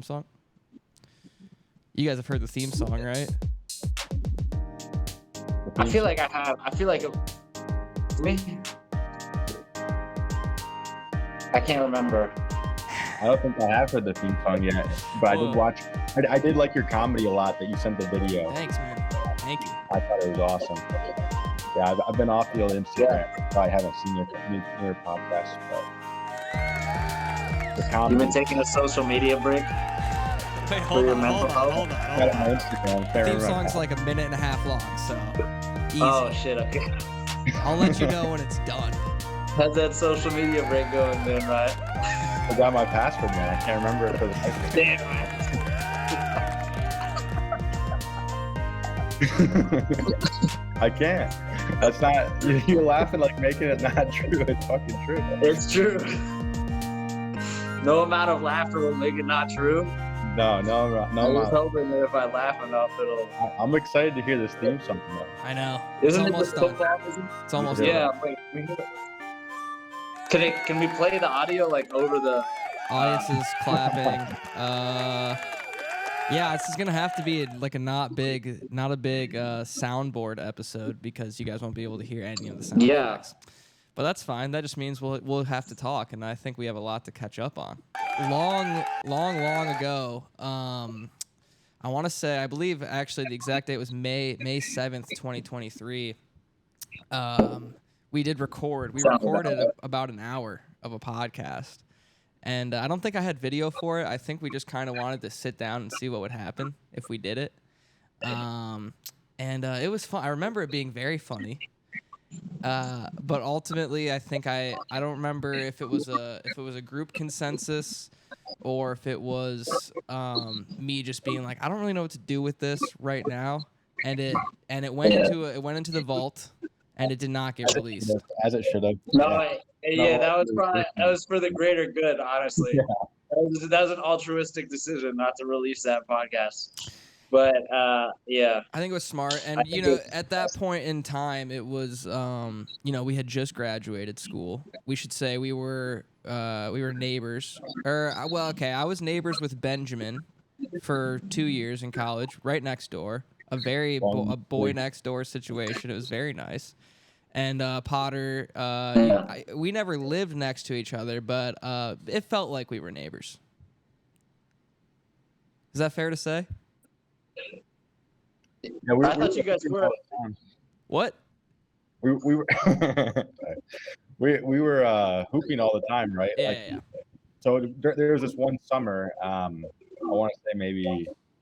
song? You guys have heard the theme song, right? I feel like I have. I feel like me. I can't remember. I don't think I have heard the theme song yet, but I did watch. I did like your comedy a lot that you sent the video. Thanks, man. Thank you. I thought it was awesome. Yeah, I've been off the old Instagram. I haven't seen your podcast, but the comedy. You've been taking a social media break. Wait, hold on. Got it on my Instagram. Theme song's like a minute and a half long, so easy. Oh shit! Okay. I'll let you know when it's done. How's that social media break going, man? Right? I got my password, man. I can't remember it for the life of me. I can't. That's not. You're laughing like making it not true. It's fucking true. It's true. No amount of laughter will make it not true. No. I was hoping that if I laugh enough, it'll. I'm excited to hear this theme song though. I know. Isn't It's it almost the done. football music? It's almost Yeah. done. Wait. Can we play the audio like over the? Audience is clapping. Yeah, this is gonna have to be like not a big soundboard episode because you guys won't be able to hear any of the sound effects. But that's fine. That just means we'll have to talk, and I think we have a lot to catch up on. Long ago, I want to say, I believe actually the exact date was May 7th, 2023. We did record. We recorded about an hour of a podcast. And I don't think I had video for it. I think we just kind of wanted to sit down and see what would happen if we did it. And it was fun. I remember it being very funny. But ultimately, I think I don't remember if it was a group consensus or if it was me just being like, I don't really know what to do with this right now. And it went into the vault, and it did not get released. As it should have. Yeah, that was for the greater good, honestly. Yeah. That was an altruistic decision not to release that podcast. But yeah, I think it was smart, and at that point in time, it was we had just graduated school. We should say we were neighbors, I was neighbors with Benjamin for 2 years in college, right next door. A boy next door situation. It was very nice. And Potter, we never lived next to each other, but it felt like we were neighbors. Is that fair to say? Yeah, I thought you guys were. What? We were we were hooping all the time, right? Yeah. So there was this one summer, I want to say maybe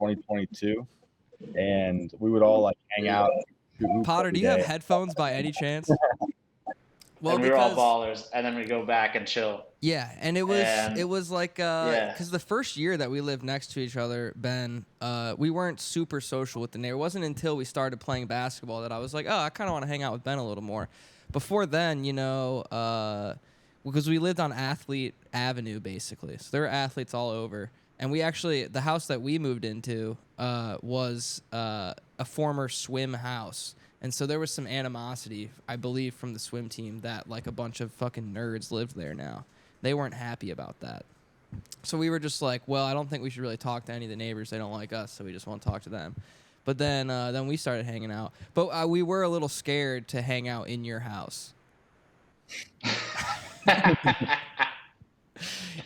2022, and we would all like hang out. Potter, do you have headphones by any chance? Well, and we were all ballers, and then we go back and chill. Yeah, and it was like because the first year that we lived next to each other, Ben, we weren't super social with the neighbor. It wasn't until we started playing basketball that I was like, oh, I kind of want to hang out with Ben a little more. Before then, because we lived on Athlete Avenue basically, so there were athletes all over, and the house that we moved into was a former swim house. And so there was some animosity, I believe, from the swim team that like a bunch of fucking nerds lived there now. They weren't happy about that. So we were just like, well, I don't think we should really talk to any of the neighbors. They don't like us, so we just won't talk to them. But then we started hanging out. But we were a little scared to hang out in your house.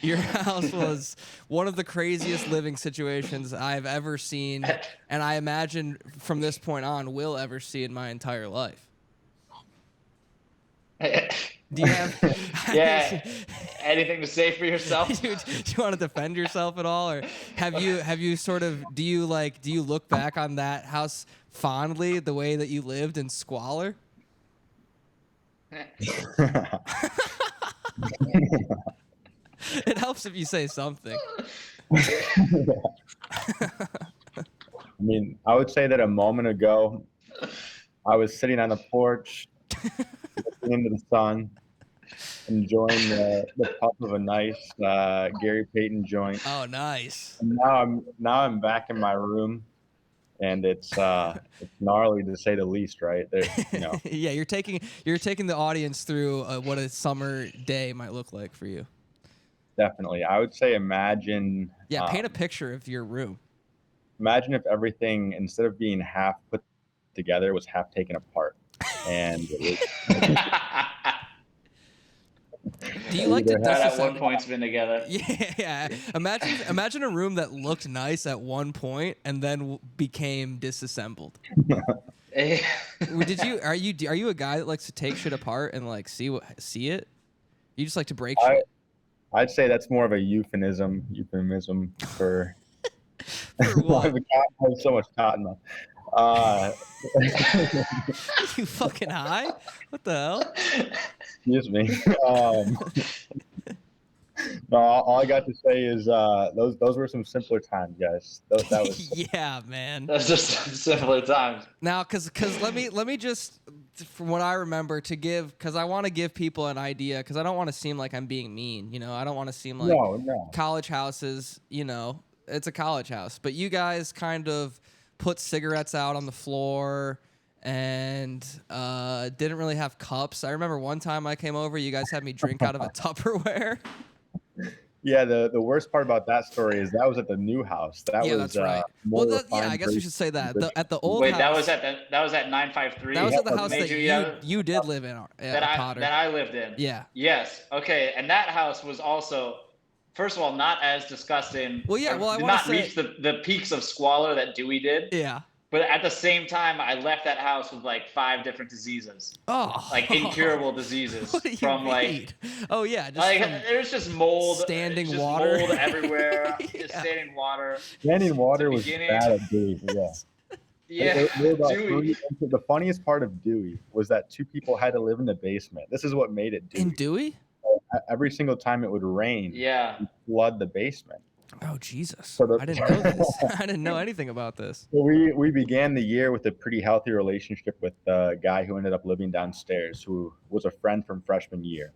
Your house was one of the craziest living situations I've ever seen, and I imagine from this point on will ever see in my entire life. Do you have anything to say for yourself? Do you want to defend yourself at all, or have you sort of do you look back on that house fondly, the way that you lived in squalor? It helps if you say something. I mean, I would say that a moment ago, I was sitting on the porch, looking into the sun, enjoying the puff of a nice Gary Payton joint. Oh, nice. And now I'm back in my room, and it's gnarly to say the least, right? Yeah, you're taking the audience through what a summer day might look like for you. definitely. I would say imagine. Yeah, paint a picture of your room. Imagine if everything, instead of being half put together, was half taken apart. And Do you like to That at disassemble? one point's been together. Yeah. Imagine a room that looked nice at one point and then became disassembled. Are you a guy that likes to take shit apart and like see it? You just like to break shit. I'd say that's more of a euphemism for. For what? I have so much cotton mouth. You fucking high? What the hell? Excuse me. No, all I got to say is those were some simpler times, guys. That was Yeah, man. That's just simpler times. Now, cause let me just, from what I remember, because I want to give people an idea, because I don't want to seem like I'm being mean. You know, I don't want to seem like no. college houses. You know, it's a college house, but you guys kind of put cigarettes out on the floor and didn't really have cups. I remember one time I came over, you guys had me drink out of a Tupperware. Yeah, the worst part about that story is that was at the new house. That's right. Well, I guess we should say that at the old house. That was at 953. That was at the house that you did live in. That I lived in. Yeah. Yes. Okay. And that house was also, first of all, not as disgusting. Well, yeah. Well, I did want not to say reach the peaks of squalor that Dewey did. Yeah. But at the same time, I left that house with like 5 different diseases. Oh. Like incurable diseases what do you from mean? like. Oh yeah. Just like there's just mold. Standing just water. Mold everywhere. Yeah. Just standing water. Standing water was bad at Dewey. Yeah. Yeah. Dewey. The funniest part of Dewey was that 2 people had to live in the basement. This is what made it Dewey. In Dewey? Every single time it would rain, yeah, flood the basement. Oh Jesus! So I didn't know this. I didn't know anything about this. So we began the year with a pretty healthy relationship with the guy who ended up living downstairs, who was a friend from freshman year.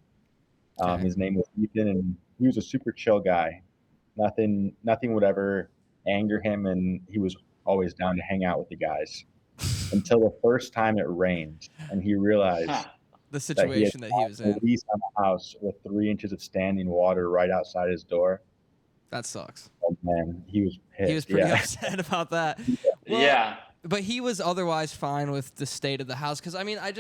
Okay. His name was Ethan, and he was a super chill guy. Nothing would ever anger him, and he was always down to hang out with the guys. Until the first time it rained, and he realized the situation that he was in. At least on a house with 3 inches of standing water right outside his door. That sucks. Oh man, he was pissed. He was pretty upset about that. Well, yeah. But he was otherwise fine with the state of the house, because I mean, I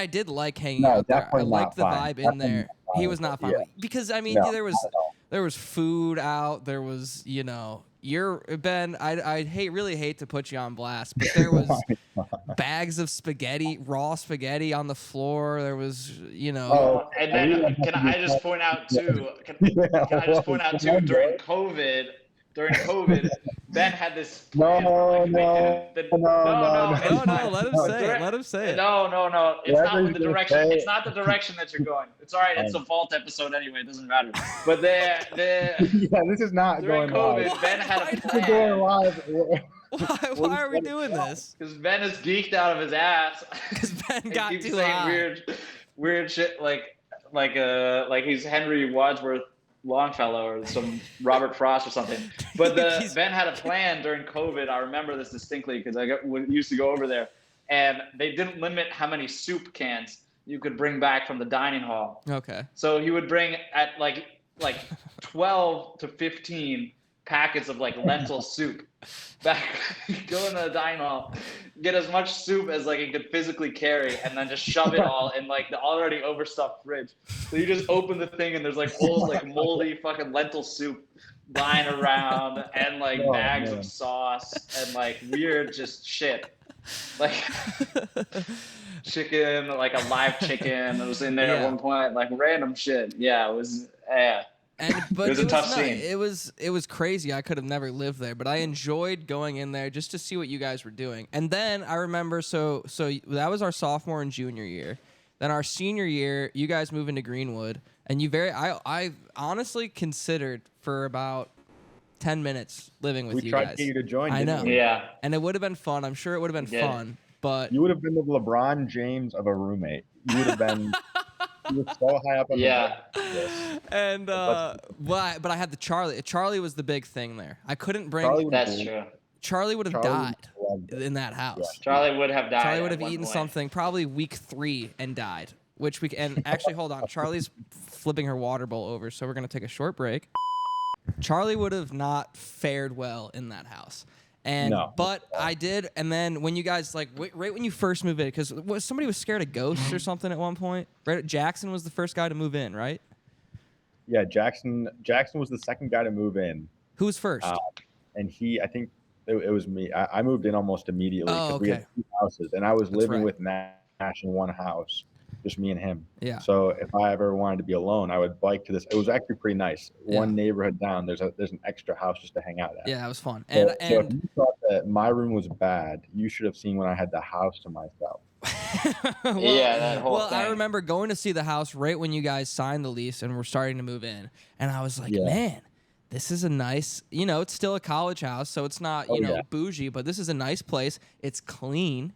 did like hanging out there. I liked the vibe in there. He was not fine because I mean, there was food out. There was, you know, Ben. I really hate to put you on blast, but there was bags of spaghetti, raw spaghetti on the floor. There was, you know. And then can I just point out too? During COVID, Ben had this plan No, let him say it. No. It's not with the direction. It's not the direction that you're going. It's all right. It's a vault episode anyway. It doesn't matter. But yeah, this is not during going COVID, live. Ben had a plan. Going live. Why are we doing this? Because Ben is geeked out of his ass. Because Ben got keeps too saying high. Weird shit like he's Henry Wadsworth Longfellow or some Robert Frost or something. But Ben had a plan during COVID. I remember this distinctly because I used to go over there, and they didn't limit how many soup cans you could bring back from the dining hall. Okay. So he would bring at like 12 to 15 packets of like lentil soup back, go into the dining hall, get as much soup as like he could physically carry, and then just shove it all in like the already overstuffed fridge. So you just open the thing and there's like old like moldy fucking lentil soup lying around, and like bags of sauce and like weird just shit. Like chicken, like a live chicken that was in there at one point, like random shit. Yeah, it was But it was a tough scene. It was crazy. I could have never lived there, but I enjoyed going in there just to see what you guys were doing. And then I remember, so that was our sophomore and junior year. Then our senior year, you guys moved into Greenwood, and I honestly considered for about 10 minutes living with you guys. We tried to get you to join. I know. Yeah. And it would have been fun. I'm sure it would have been fun. But you would have been the LeBron James of a roommate. You would have been. You were so high up on and but I had the Charlie. Charlie was the big thing there. I couldn't bring. That's true. Charlie would have died in that house. Yeah. Charlie would have died. Charlie would have eaten something probably week 3 and died. And actually, hold on. Charlie's flipping her water bowl over. So we're gonna take a short break. Charlie would have not fared well in that house. But I did, and then when you guys right when you first moved in, because somebody was scared of ghosts or something at one point, right? Jackson was the first guy to move in, right? Yeah, Jackson was the second guy to move in. Who was first? And I think it was me. I moved in almost immediately because we had 2 houses, and I was living with Nash in one house, just me and him. Yeah. So if I ever wanted to be alone, I would bike to this. It was actually pretty nice. One neighborhood down, there's an extra house just to hang out at. Yeah, it was fun. So if you thought that my room was bad, you should have seen when I had the house to myself. That whole thing. I remember going to see the house right when you guys signed the lease and were starting to move in, and I was like, man, this is a nice, it's still a college house, so it's not, bougie, but this is a nice place. It's clean,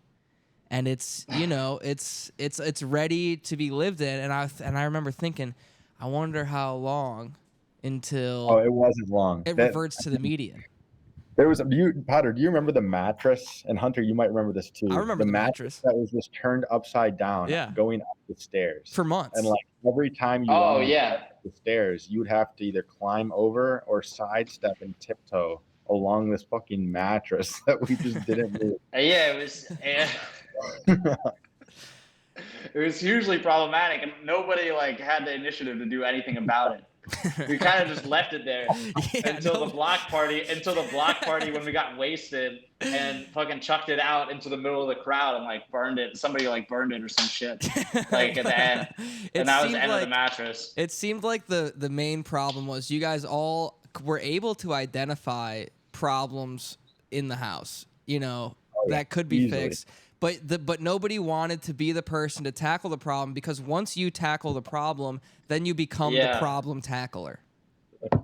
and it's, it's ready to be lived in. And I remember thinking, I wonder how long until it wasn't long. It reverts to the median. There was Potter, do you remember the mattress? And Hunter, you might remember this too. I remember the mattress that was just turned upside down, going up the stairs for months. And every time you went up the stairs, you would have to either climb over or sidestep and tiptoe along this fucking mattress that we just didn't move. It was. It was hugely problematic, and nobody had the initiative to do anything about it. We kind of just left it there until the block party when we got wasted and fucking chucked it out into the middle of the crowd and burned it. Somebody burned it or some shit at the end. And that was the end of the mattress. It seemed like the main problem was you guys all were able to identify problems in the house, that could be fixed. But nobody wanted to be the person to tackle the problem, because once you tackle the problem, then you become the problem tackler.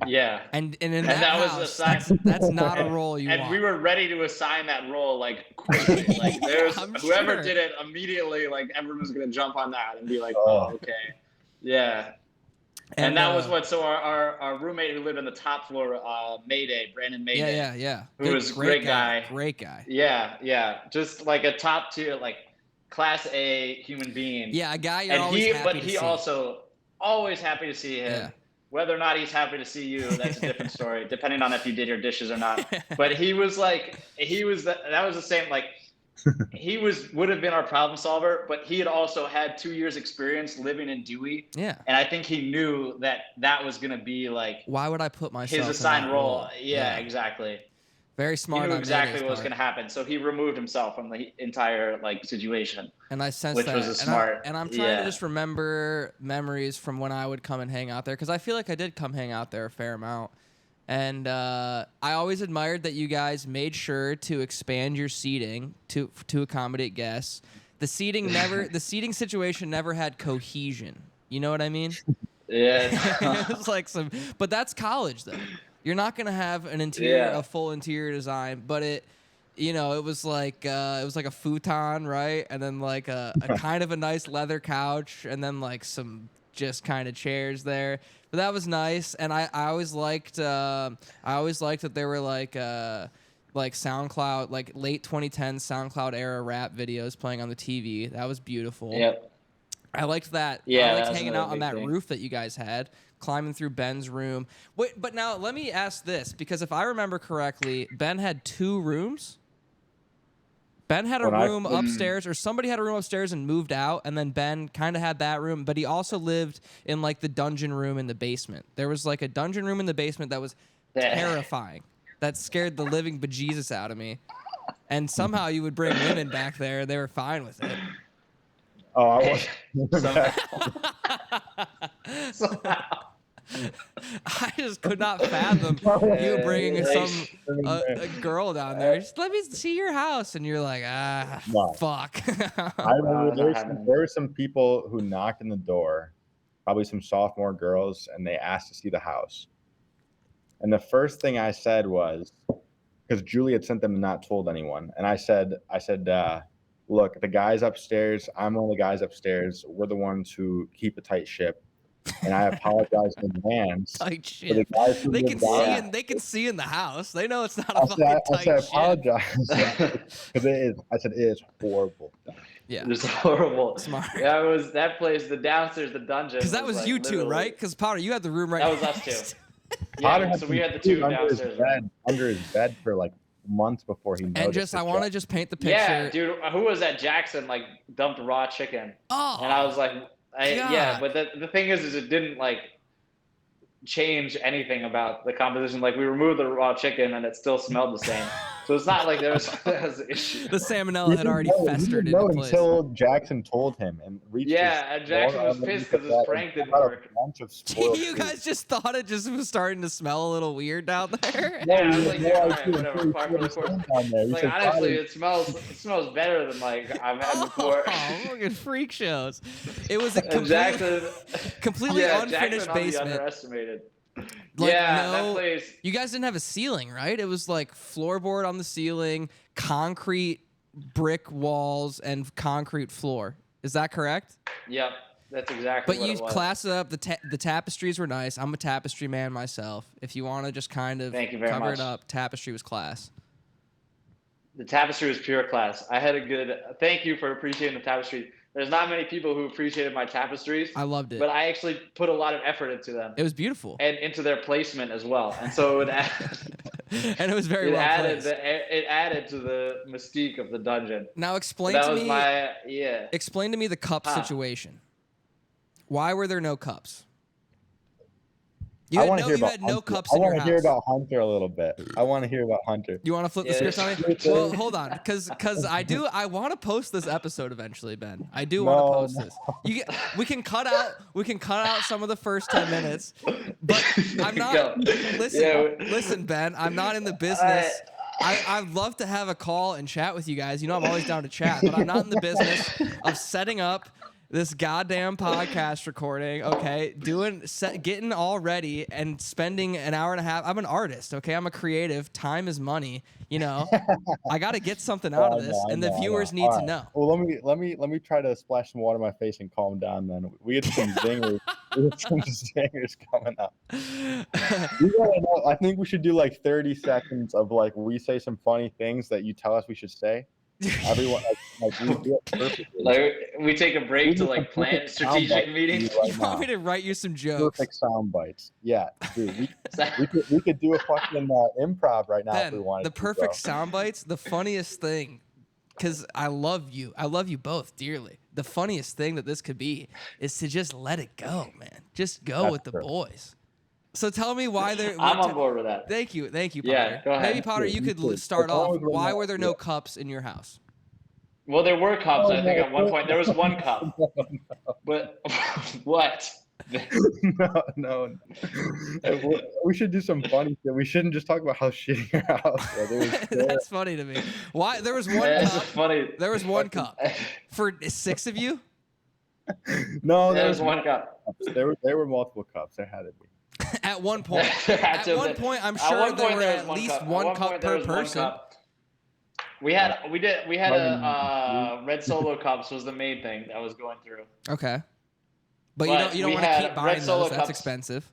Yeah. And in that house, was that's not a role you want. And we were ready to assign that role quickly. Whoever did it immediately, everyone was gonna jump on that and be like, oh okay. Yeah. And that was what. So our roommate who lived on the top floor, Brandon Mayday. Yeah. Who was great guy. Great guy. Yeah. Just a top tier, class A human being. Yeah, a guy you're always happy to see. But he also always happy to see him. Yeah. Whether or not he's happy to see you, that's a different story, depending on if you did your dishes or not. But that was the same. He would have been our problem solver, but he had also had 2 years experience living in Dewey. Yeah. And I think he knew that was going to be why would I put myself his assigned in that role? Yeah, exactly. Very smart. He knew exactly what was going to happen. So he removed himself from the entire situation. And I sensed which that. was smart. And I'm trying to just remember memories from when I would come and hang out there, because I feel like I did come hang out there a fair amount. And I always admired that you guys made sure to expand your seating to accommodate guests. The seating situation never had cohesion. You know what I mean? Yeah. It was but that's college though. You're not gonna have a full interior design, but it was like a futon, right? And then a kind of a nice leather couch, and then some just kind of chairs there. But that was nice, and I always liked that there were SoundCloud, late 2010s SoundCloud era rap videos playing on the TV. That was beautiful. Yep. I liked that. Yeah, I liked hanging out on that roof that you guys had, climbing through Ben's room. Wait, but now let me ask this, because if I remember correctly, Ben had 2 rooms. Ben had a room upstairs, or somebody had a room upstairs and moved out, and then Ben kind of had that room, but he also lived in the dungeon room in the basement. There was a dungeon room in the basement that was terrifying. That scared the living bejesus out of me. And somehow you would bring women back there, and they were fine with it. Oh, I was. I just could not fathom you bringing a girl down there. Just let me see your house, and you're like, fuck. I remember there were some people who knocked on the door, probably some sophomore girls, and they asked to see the house. And the first thing I said was, because Julie had sent them and not told anyone, and I said, look, the guys upstairs, I'm one of the guys upstairs. We're the ones who keep a tight ship. And I apologize in advance. Tight ship. They can see in the house. They know it's not a fucking tight ship. I apologize. Because it is horrible. Yeah. It was horrible. Smart. Yeah, it was that place, the downstairs, the dungeon. Because that was like, you two, literally- right? Because Potter, you had the room right. That was us next. two. Potter Yeah, had so we some had the food two downstairs. under his bed for like months before he noticed. And just, I want to just paint the picture. Yeah, dude, who was at Jackson like dumped raw chicken? Oh. And I was like, yeah, God. but the thing is it didn't like change anything about the composition. Like we removed the raw chicken and it still smelled the same. So it's not like there was an issue. The salmonella had already festered into place. Until Jackson told him and reached. Yeah, and Jackson was pissed because his prank didn't work. You guys just thought it just was starting to smell a little weird down there. Yeah, I was like, yeah, all right, whatever. Par for the course. Like honestly, it smells better than like I've had before. Oh, look at freak shows. It was a completely unfinished Jackson basement. Underestimated. Like, yeah, no, that place. You guys didn't have a ceiling, right? It was like floorboard on the ceiling, concrete brick walls, and concrete floor. Is that correct? Yep, that's exactly. But you class it up. The tapestries were nice. I'm a tapestry man myself. If you want to just kind of cover it up, tapestry was class. The tapestry was pure class. I had a good. Thank you for appreciating the tapestry. There's not many people who appreciated my tapestries. I loved it. But I actually put a lot of effort into them. It was beautiful. And into their placement as well. And so it added, and it was very well placed. It added to the mystique of the dungeon. Now explain to me. Explain to me the cup situation. Why were there no cups? You had no cups in your house. I want to hear about Hunter a little bit. I want to hear about Hunter. You want to flip the script on me? Well, hold on, because I want to post this episode eventually, Ben. I do want to post this. We can cut out some of the first 10 minutes, but I'm not. Listen, Ben. I'm not in the business. I'd love to have a call and chat with you guys. You know, I'm always down to chat, but I'm not in the business of setting up this goddamn podcast recording, okay, getting all ready and spending an hour and a half. I'm an artist, okay? I'm a creative. Time is money, you know. I got to get something out of this, and the viewers need to know. Well, let me try to splash some water in my face and calm down. Then we had some zingers. Coming up. I think we should do like 30 seconds of like we say some funny things that you tell us we should say. Everyone, we do it perfectly. Like we take a break to like plan strategic meetings. You want me to write you some jokes? Perfect sound bites. Yeah, dude. We could do a fucking improv right now if we wanted. The perfect sound bites. The funniest thing, because I love you both dearly. The funniest thing that this could be is to just let it go, man. Just go with the boys. So tell me why they're. I'm on board with that. Thank you, Potter. Yeah, go ahead. Maybe Potter, you could start off. Why were there no cups in your house? Well, there were cups. I think at one point there was one cup. But what? No. We should do some funny shit. We shouldn't just talk about how shitty your house was. That's funny to me. Why there was one cup? Funny. There was one cup for 6 of you. No, there was one cup. There were multiple cups. There had to be. At one point, I'm sure there were at least one cup per person. We had a Red Solo cups was the main thing that was going through. Okay, but you don't want to keep buying those. That's expensive.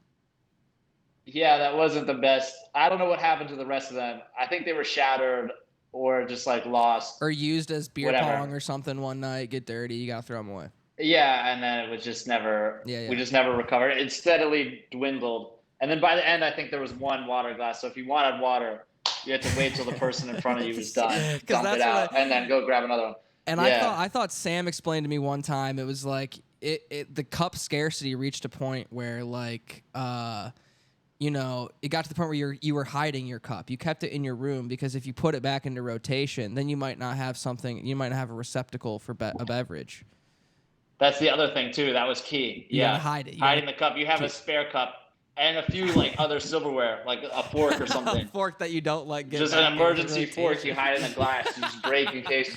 Yeah, that wasn't the best. I don't know what happened to the rest of them. I think they were shattered or just like lost or used as beer pong or something one night. Get dirty, you gotta throw them away. Yeah, and then it was just never. We just never recovered. It steadily dwindled, and then by the end, I think there was one water glass. So if you wanted water, you had to wait till the person in front of you was done, dump it out, and then go grab another one. And I thought Sam explained to me one time. It was like the cup scarcity reached a point where like it got to the point where you were hiding your cup. You kept it in your room because if you put it back into rotation, then you might not have something. You might not have a receptacle for a beverage. That's the other thing too. That was key. You gotta hide it. Hiding the cup. You have a spare cup and a few like other silverware, like a fork or something. A fork that you don't like. Just an emergency fork you hide in the glass. You just break in case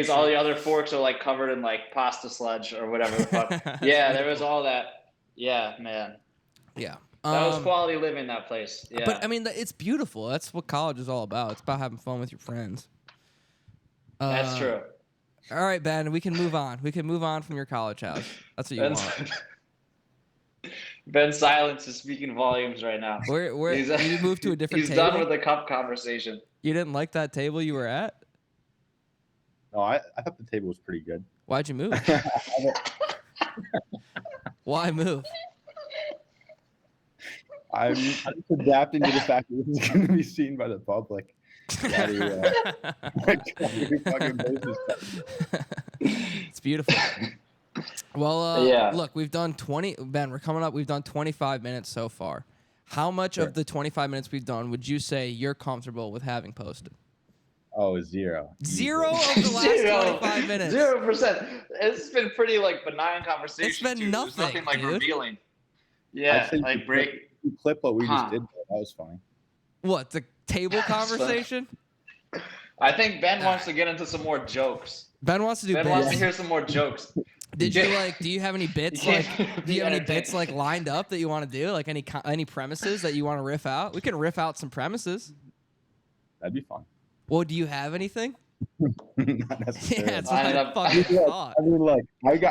all the other forks are like covered in like pasta sludge or whatever the fuck. Yeah, there was all that. Yeah, man. Yeah. That was quality living, that place. Yeah. But I mean, it's beautiful. That's what college is all about. It's about having fun with your friends. That's true. All right, Ben, we can move on. We can move on from your college house. That's what you want. Ben's silence is speaking volumes right now. You moved to a different table? He's done with the cup conversation. You didn't like that table you were at? No, I thought the table was pretty good. Why'd you move? Why move? I'm just adapting to the fact that this is going to be seen by the public. It's beautiful. Well, Yeah. look, we've done 20. Ben, we're coming up. We've done 25 minutes so far. How much Sure. of the 25 minutes we've done would you say you're comfortable with having posted? Oh, 0. Zero Easily. of the last 25 minutes. 0%. It's been pretty like benign conversation. It's been too. nothing, There's nothing like dude. revealing. I'd Yeah, say like break. you clip what we Huh. just did. That was funny. What, the table conversation? I think Ben wants to get into some more jokes. Ben wants to do Ben bits. wants to hear some more jokes. Did you like? Do you have any bits You like? can't Do you have any entertained. bits like lined up that you want to do? Like any premises that you want to riff out? We can riff out some premises. That'd be fun. Well, do you have anything? Not necessarily. Yeah, it's what I Lined up. fucking thought. I mean, like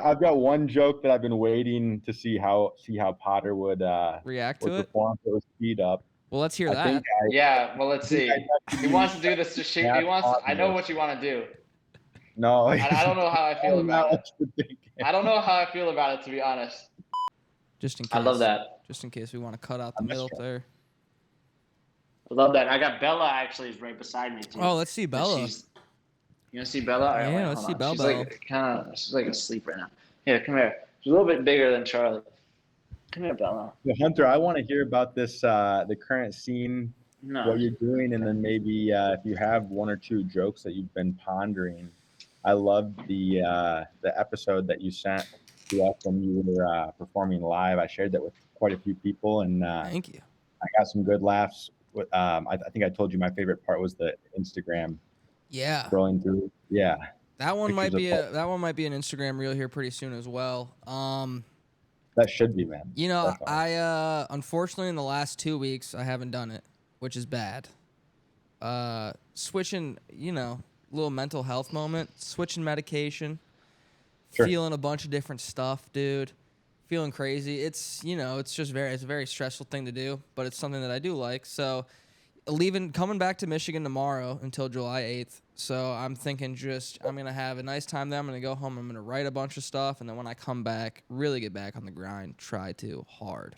I've got one joke that I've been waiting to see how Potter would React would to it. perform if it was speed up. Well, let's hear I that. think Yeah, well, let's see. He wants to do this to shoot. He wants. I know Positive. what you want to do. No, I don't know how I feel about it. it. I don't know how I feel about it, to be honest. Just in case. I love that. Just in case we want to cut out the I missed middle it. there. I love that. I got Bella actually is right beside me too. Oh, let's see Bella. You want to see Bella? All right, Yeah, wait, let's hold see on. Bella. She's like she's like asleep right now. Here, come here. She's a little bit bigger than Charlie. Come here, Bella. So, Hunter, I want to hear about this the current scene, No. what you're doing, and then maybe if you have one or two jokes that you've been pondering. I loved the episode that you sent to us when you were performing live. I shared that with quite a few people, and Thank you. I got some good laughs. I think I told you my favorite part was the Instagram Yeah, scrolling through. Yeah, that one might pictures be of an Instagram reel here pretty soon as well. that should be, man. You know, Definitely. I unfortunately in the last 2 weeks I haven't done it, which is bad. Switching, you know, little mental health moment, switching medication, Sure. feeling a bunch of different stuff, dude. Feeling crazy. It's, you know, it's a very stressful thing to do, but it's something that I do like. So, coming back to Michigan tomorrow until July 8th. So, I'm thinking I'm going to have a nice time there. I'm going to go home. I'm going to write a bunch of stuff. And then when I come back, really get back on the grind, try to hard.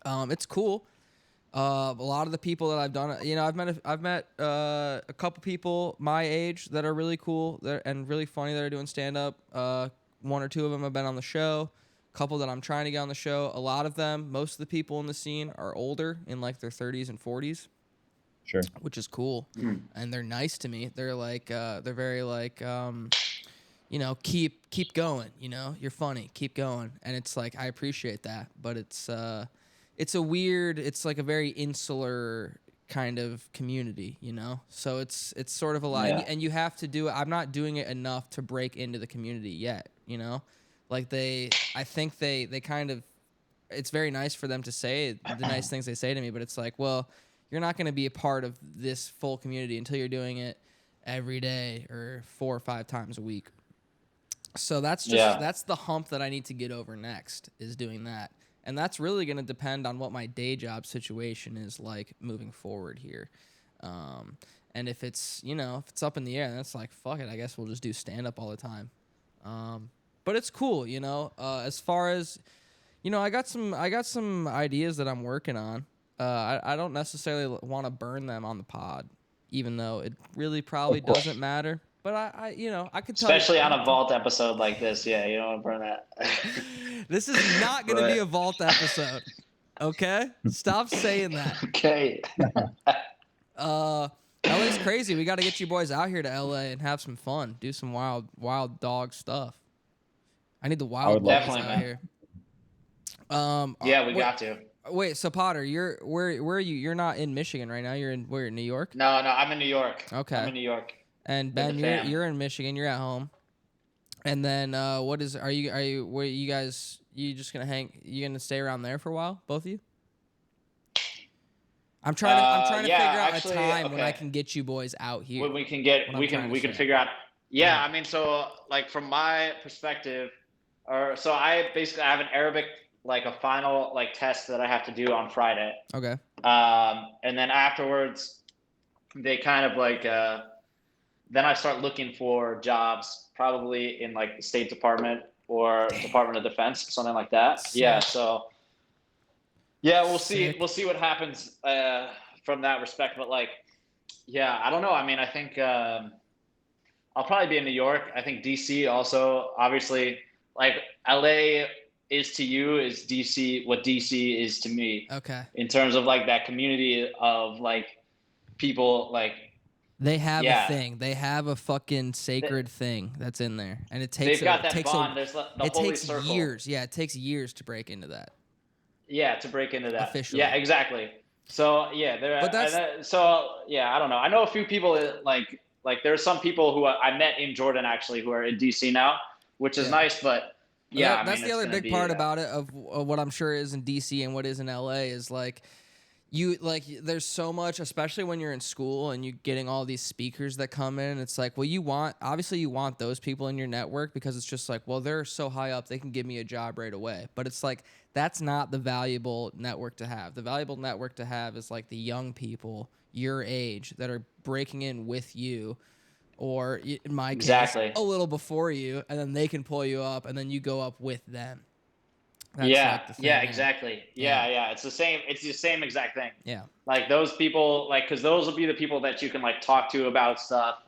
It's cool. A lot of the people that I've done, you know, I've met a couple people my age that are really cool and really funny that are doing stand up. One or two of them have been on the show. A couple that I'm trying to get on the show. A lot of them, most of the people in the scene are older, in like their 30s and 40s. Sure. Which is cool, and they're nice to me. They're like, they're very like, you know, keep going. You know, you're funny, keep going, and it's like I appreciate that, but it's a weird, it's like a very insular kind of community, you know. So it's sort of a lot, Yeah. and you have to do it. I'm not doing it enough to break into the community yet, you know. Like I think they kind of, it's very nice for them to say the nice things they say to me, but it's like, well, you're not going to be a part of this full community until you're doing it every day or 4 or 5 times a week. So that's the hump that I need to get over next, is doing that. And that's really going to depend on what my day job situation is like moving forward here. And if it's, you know, if it's up in the air, then it's like, fuck it, I guess we'll just do stand up all the time. But it's cool, you know, as far as, you know, I got some ideas that I'm working on. I don't necessarily want to burn them on the pod, even though it really probably doesn't matter. But I you know, I could tell Especially on a vault episode like this. Yeah, you don't want to burn that. This is not going to be a vault episode. Okay? Stop saying that. Okay. LA's crazy. We got to get you boys out here to LA and have some fun. Do some wild dog stuff. I need the wild dogs Definitely, out man. here. Yeah, we got to. Wait, so Potter, where are you? You're not in Michigan right now. You're in New York? No, I'm in New York. Okay. I'm in New York. And Ben, you're in Michigan. You're at home. And then are you where you guys, you just gonna you gonna stay around there for a while, both of you? I'm trying to figure out a time when I can get you boys out here. When we can figure out. Yeah, I mean, so like from my perspective, so I have an Arabic, like a final like test that I have to do on Friday. Okay. And then afterwards, they kind of like then I start looking for jobs, probably in like the State Department or Department of Defense, something like that. Sick. Yeah. So yeah, we'll see. Sick. We'll see what happens from that respect. But like, yeah, I don't know. I mean, I think I'll probably be in New York. I think DC also, obviously, like LA is to you is DC what DC is to me. Okay. In terms of like that community of like people like. They have Yeah. a thing. They have a fucking sacred thing that's in there, and it takes. They've got it that takes bond. There's the it holy takes circle. years. Yeah, it takes years to break into that. Yeah, to break into that. Officially. Yeah, exactly. So yeah, But that's so yeah. I don't know. I know a few people like there's some people who I met in Jordan actually who are in DC now, which is nice. But yeah, that's the other big part about it of what I'm sure is in DC and what is in LA is like. There's so much, especially when you're in school and you're getting all these speakers that come in. It's like, well, you want those people in your network because it's just like, well, they're so high up, they can give me a job right away. But it's like, that's not the valuable network to have. The valuable network to have is like the young people your age that are breaking in with you, or in my case, a little before you, and then they can pull you up and then you go up with them. That's like the thing, exactly. Yeah. It's the same exact thing. Yeah. Like those people, like, cause those will be the people that you can like talk to about stuff,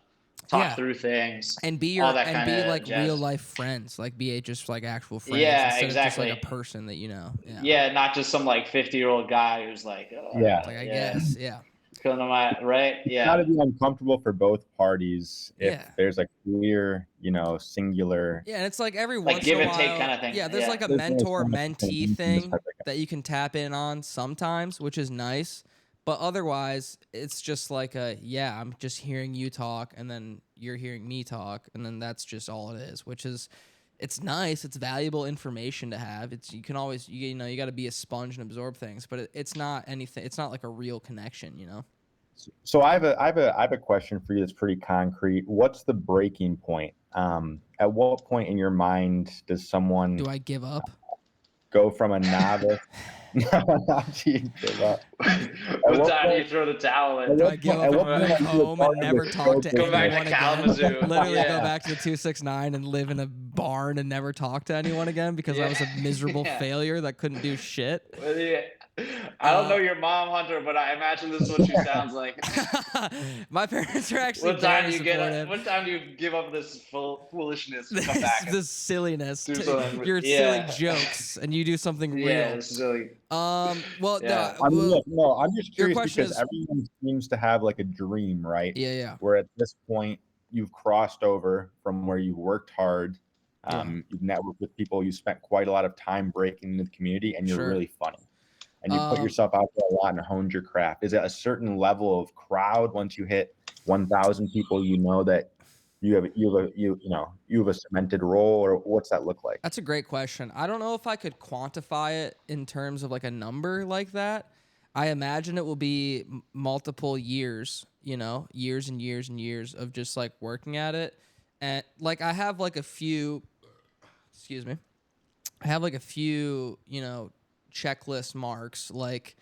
talk through things, and be like jazz. Real life friends, like be just like actual friends. Yeah, instead exactly. Of just like a person that you know. Yeah, not just some like 50-year-old guy who's like, like I guess, right? Yeah. It's got to be uncomfortable for both parties if there's a clear, singular. Yeah, and it's like every once give in a and while, take kind of thing. Yeah, there's like a mentor-mentee thing that you can tap in on sometimes, which is nice. But otherwise, it's just like I'm just hearing you talk, and then you're hearing me talk, and then that's just all it is. Which is, it's nice. It's valuable information to have. You can always you got to be a sponge and absorb things, but it's not anything. It's not like a real connection, So I have a question for you that's pretty concrete. What's the breaking point? At what point in your mind does someone do I give up? Go from a novice. Give up. What time do you throw the towel in? Do I give up and move home and never talk to anyone again? Literally go back to the 269 and live in a barn and never talk to anyone again because I was a miserable failure that couldn't do shit. I don't know your mom, Hunter, but I imagine this is what she sounds like. My parents are actually What time do you give up this foolishness and come back? This silliness. Your silly jokes, and you do something real. Yeah, silly. I'm just curious because everyone seems to have like a dream, right? Yeah. Where at this point you've crossed over from where you've worked hard, you've networked with people, you spent quite a lot of time breaking into the community, and you're really funny. And you put yourself out there a lot and honed your craft. Is it a certain level of crowd once you hit 1,000 people? That you have a cemented role, or what's that look like? That's a great question. I don't know if I could quantify it in terms of like a number like that. I imagine it will be multiple years, years and years and years of just like working at it. And like I have like a few, checklist marks, like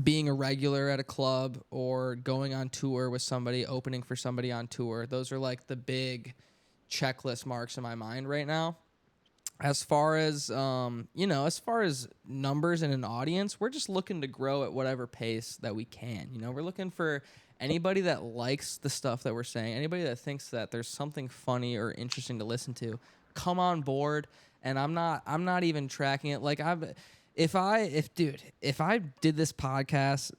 being a regular at a club or going on tour with somebody, opening for somebody on tour. Those are like the big checklist marks in my mind right now. As far as numbers in an audience, we're just looking to grow at whatever pace that we can. We're looking for anybody that likes the stuff that we're saying, anybody that thinks that there's something funny or interesting to listen to, come on board. And I'm not even tracking it. Like if I did this podcast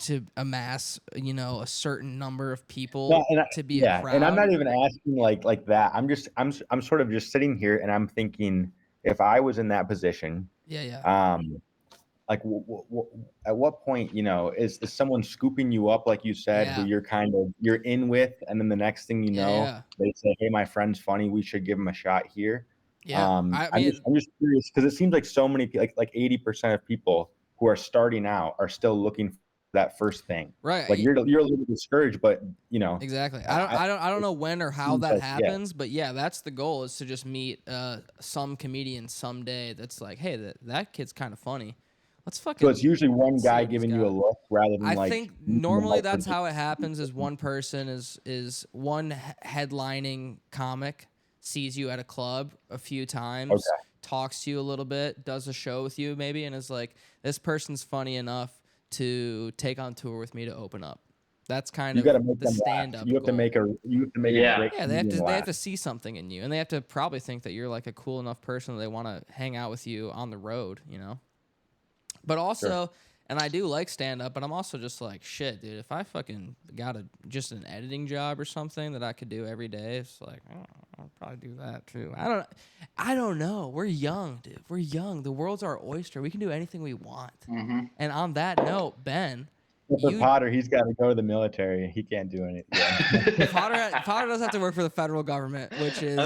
to amass, a certain number of people to be a crowd. And I'm not even asking like that. I'm sort of just sitting here and I'm thinking, if I was in that position, like at what point, is someone scooping you up, like you said, who you're in with, and then the next thing they say, hey, my friend's funny, we should give him a shot here. Yeah, I'm just curious because it seems like so many, like 80% of people who are starting out are still looking for that first thing. Right. Like you're a little discouraged, but exactly. I don't know when or how that happens, but that's the goal, is to just meet some comedian someday that's like, hey, that kid's kind of funny. Let's fucking. So it's usually one see guy what he's giving you a got. look rather than I like. think normally that's how it happens. Is one person is one headlining comic sees you at a club a few times, Okay. talks to you a little bit, does a show with you maybe, and is like, this person's funny enough to take on tour with me to open up. That's kind You of got to make the them laugh. stand-up You have to goal. make a great Yeah, they have comedian to laugh. see something in you, and they have to probably think that you're like a cool enough person that they want to hang out with you on the road, you know. But also, and I do like stand up, but I'm also just like, shit, dude, if I fucking got just an editing job or something that I could do every day, it's like, oh, I'll probably do that too. I don't know. We're young, dude. We're young. The world's our oyster. We can do anything we want. Mm-hmm. And on that note, Ben, For Potter, he's got to go to the military. He can't do anything. Yeah. Potter does have to work for the federal government, which is a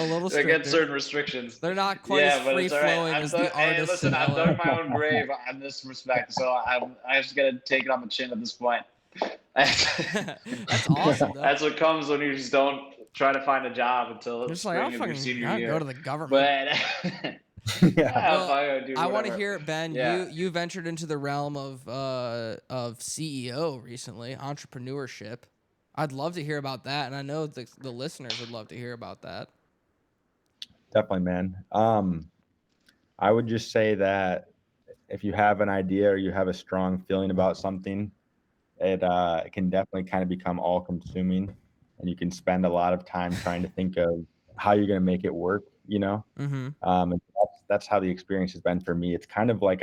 little They get stricter. certain restrictions. They're not quite as free flowing as the artists. Listen, in I've LA. dug my own grave on this respect, so I just gotta take it on the chin at this point. That's awesome. Though. That's what comes when you just don't try to find a job until just spring like, of your senior year. Go to the government. But Yeah. Well, I want to hear, Ben. Yeah. You ventured into the realm of CEO recently, entrepreneurship. I'd love to hear about that, and I know the listeners would love to hear about that. Definitely, man. I would just say that if you have an idea or you have a strong feeling about something, it can definitely kind of become all-consuming, and you can spend a lot of time trying to think of how you're going to make it work. You know, and that's how the experience has been for me. It's kind of like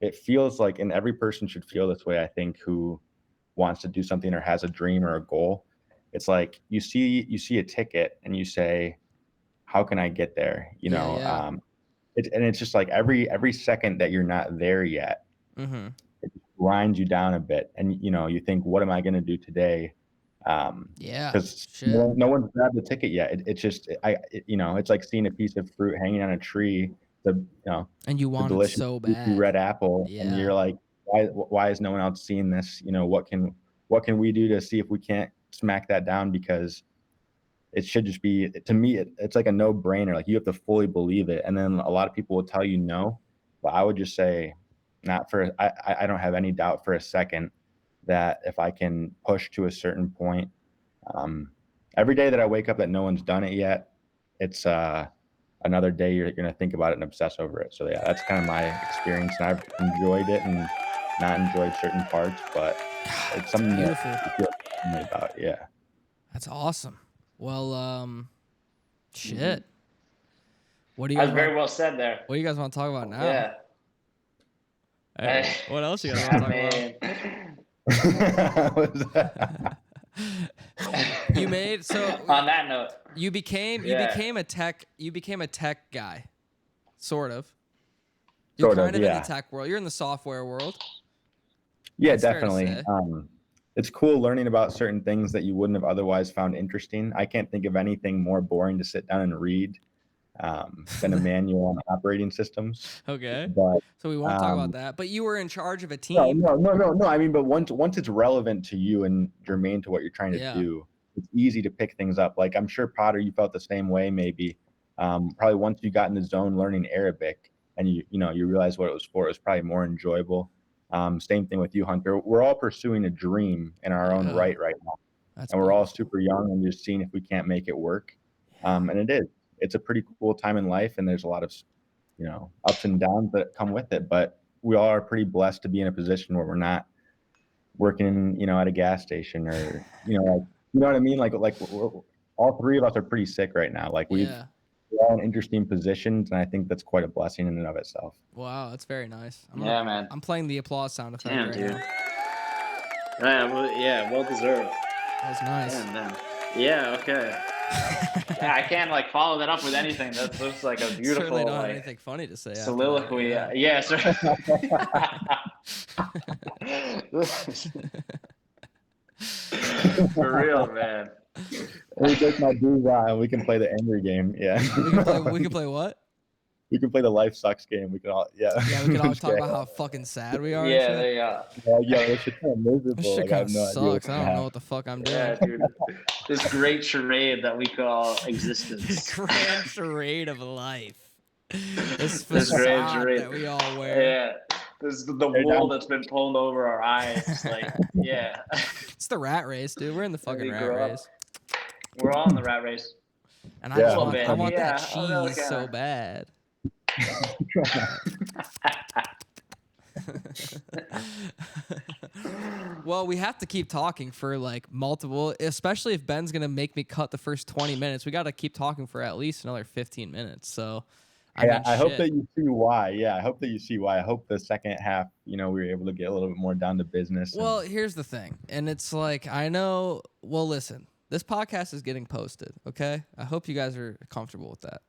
it feels like, and every person should feel this way, I think, who wants to do something or has a dream or a goal. It's like you see a ticket and you say, how can I get there? You know, yeah. It's just like every second that you're not there yet, it grinds you down a bit, and you know, you think, what am I going to do today? Because no one's grabbed the ticket yet. It's just you know, it's like seeing a piece of fruit hanging on a tree, and you want it so bad, red apple, and you're like, why is no one else seeing this? You know, what can we do to see if we can't smack that down? Because it should just be, to me, it's like a no-brainer. Like, you have to fully believe it. And then a lot of people will tell you no, but I would just say, I don't have any doubt for a second that if I can push to a certain point, every day that I wake up that no one's done it yet, it's another day you're going to think about it and obsess over it. So yeah, that's kind of my experience, and I've enjoyed it and not enjoyed certain parts, but it's something beautiful that I feel passionate about. Yeah, that's awesome. Well, shit. What do you? That's very well said there. What do you guys want to talk about now? Yeah. Hey, what else you guys want to talk about? You made on that note. You became a tech guy, sort of. You're kind of in the tech world. You're in the software world. Yeah, that's definitely. It's cool learning about certain things that you wouldn't have otherwise found interesting. I can't think of anything more boring to sit down and read than a manual on operating systems. Okay. But, so we won't talk about that. But you were in charge of a team. No. I mean, but once it's relevant to you and germane to what you're trying to do, it's easy to pick things up. Like, I'm sure, Potter, you felt the same way. Maybe probably once you got in the zone learning Arabic and you realized what it was for, it was probably more enjoyable. Same thing with you, Hunter. We're all pursuing a dream in our own right now. And we're all super young and just seeing if we can't make it work. And it's a pretty cool time in life, and there's a lot of, ups and downs that come with it. But we all are pretty blessed to be in a position where we're not working, at a gas station or, you know what I mean? Like all three of us are pretty sick right now. Like we're all in interesting positions, and I think that's quite a blessing in and of itself. Wow, that's very nice. Man. I'm playing the applause sound effect right now. Well deserved. That was nice. Damn, man. Yeah, okay. I can't follow that up with anything. That's just like a beautiful. Certainly not anything funny to say. Soliloquy. Yeah, sir. For real, man. We take my booze-ah and we can play the angry game. Yeah. We can play what? We can play the life sucks game. We can all we can all talk about how fucking sad we are. Yeah, there you go. This shit kind of miserable. This shit kind of sucks. I don't know what the fuck I'm doing. Yeah, dude. This great charade that we call existence. Grand charade of life. This facade that we all wear. Yeah. This is the wool that's been pulled over our eyes. It's like, yeah. It's the rat race, dude. We're in the fucking rat race. We're all in the rat race. And I just want, bit. I want Yeah, that a little cheese so kinda. bad. Well, we have to keep talking for like multiple, especially if Ben's gonna make me cut the first 20 minutes. We got to keep talking for at least another 15 minutes. So, I hope that you see why. Yeah, I hope that you see why. I hope the second half, we were able to get a little bit more down to business. Well, here's the thing, and it's like I know. Well, listen, this podcast is getting posted. Okay, I hope you guys are comfortable with that.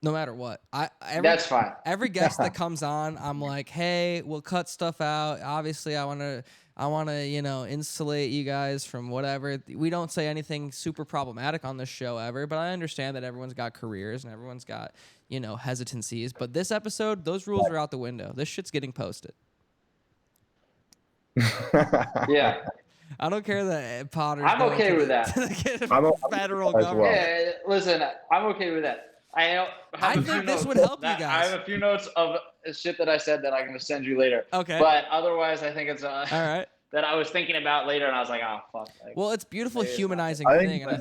No matter what, that's fine. Every guest that comes on, I'm like, hey, we'll cut stuff out. Obviously, I want to, insulate you guys from whatever. We don't say anything super problematic on this show ever, but I understand that everyone's got careers and everyone's got, hesitancies. But this episode, those rules are out the window. This shit's getting posted. Yeah. I don't care that Potter's. I'm okay with that. Federal government. Well. Yeah, listen, I'm okay with that. I think this would help you guys. I have a few notes of shit that I said that I'm going to send you later. Okay. But otherwise, I think it's all right. That I was thinking about later, and I was like, oh, fuck. Well, it's beautiful humanizing thing, and I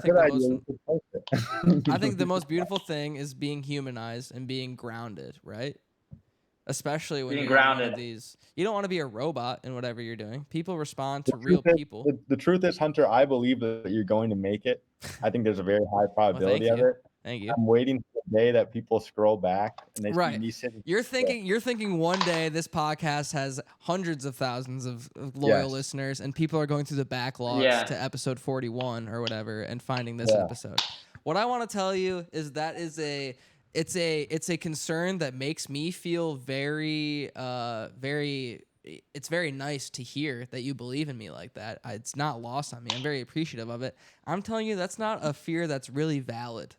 think the most beautiful thing is being humanized and being grounded, right? Especially when you're grounded. One of these, you don't want to be a robot in whatever you're doing. People respond to real people. The truth is, Hunter, I believe that you're going to make it. I think there's a very high probability of it. Thank you. I'm waiting for the day that people scroll back and they see me sitting. You're thinking one day this podcast has hundreds of thousands of loyal listeners, and people are going through the backlogs to episode 41 or whatever and finding this episode. What I want to tell you is that it's a concern that makes me feel very it's very nice to hear that you believe in me like that. It's not lost on me. I'm very appreciative of it. I'm telling you, that's not a fear that's really valid.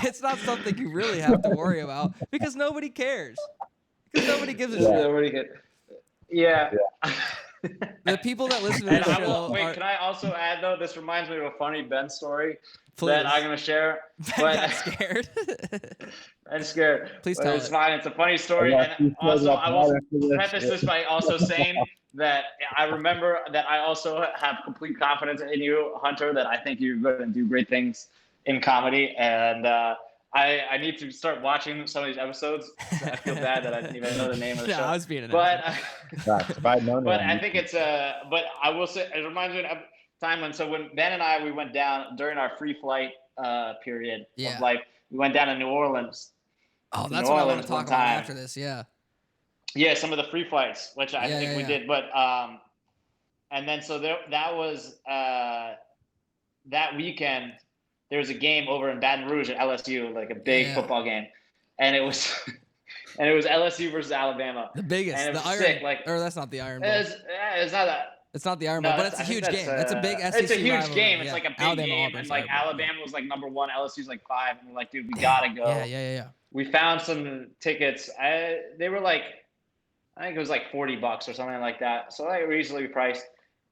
It's not something you really have to worry about because nobody cares. Because nobody gives a shit. Yeah. The people that listen to the show. Can I also add though? This reminds me of a funny Ben story that I'm gonna share. Ben got scared. I'm scared. Please tell it's fine. It's a funny story, and also I will preface this by also saying that I remember that I also have complete confidence in you, Hunter. That I think you're going to do great things in comedy, and I need to start watching some of these episodes. I feel bad that I didn't even know the name of the show. I was being an but I think it's but I will say it reminds me of time when Ben and I we went down during our free flight period of life. We went down to New Orleans. Oh, that's what I want to talk about after this. Yeah. Yeah, some of the free flights, which I think we did, but and then so that was that weekend. There was a game over in Baton Rouge at LSU, like a big football game, and it was LSU versus Alabama. The biggest, and it the was Iron, sick, like, or that's not the Iron Bowl. It's not that. It's not the Iron Bowl, but it's a huge game. It's a big SEC It's a huge rivalry. game. It's like a big Alabama, game, Auburn, and like Alabama was like number 1, LSU's like 5, and we're like, dude, we gotta go. Yeah. We found some tickets. They were like, I think it was like $40 or something like that. So like reasonably priced.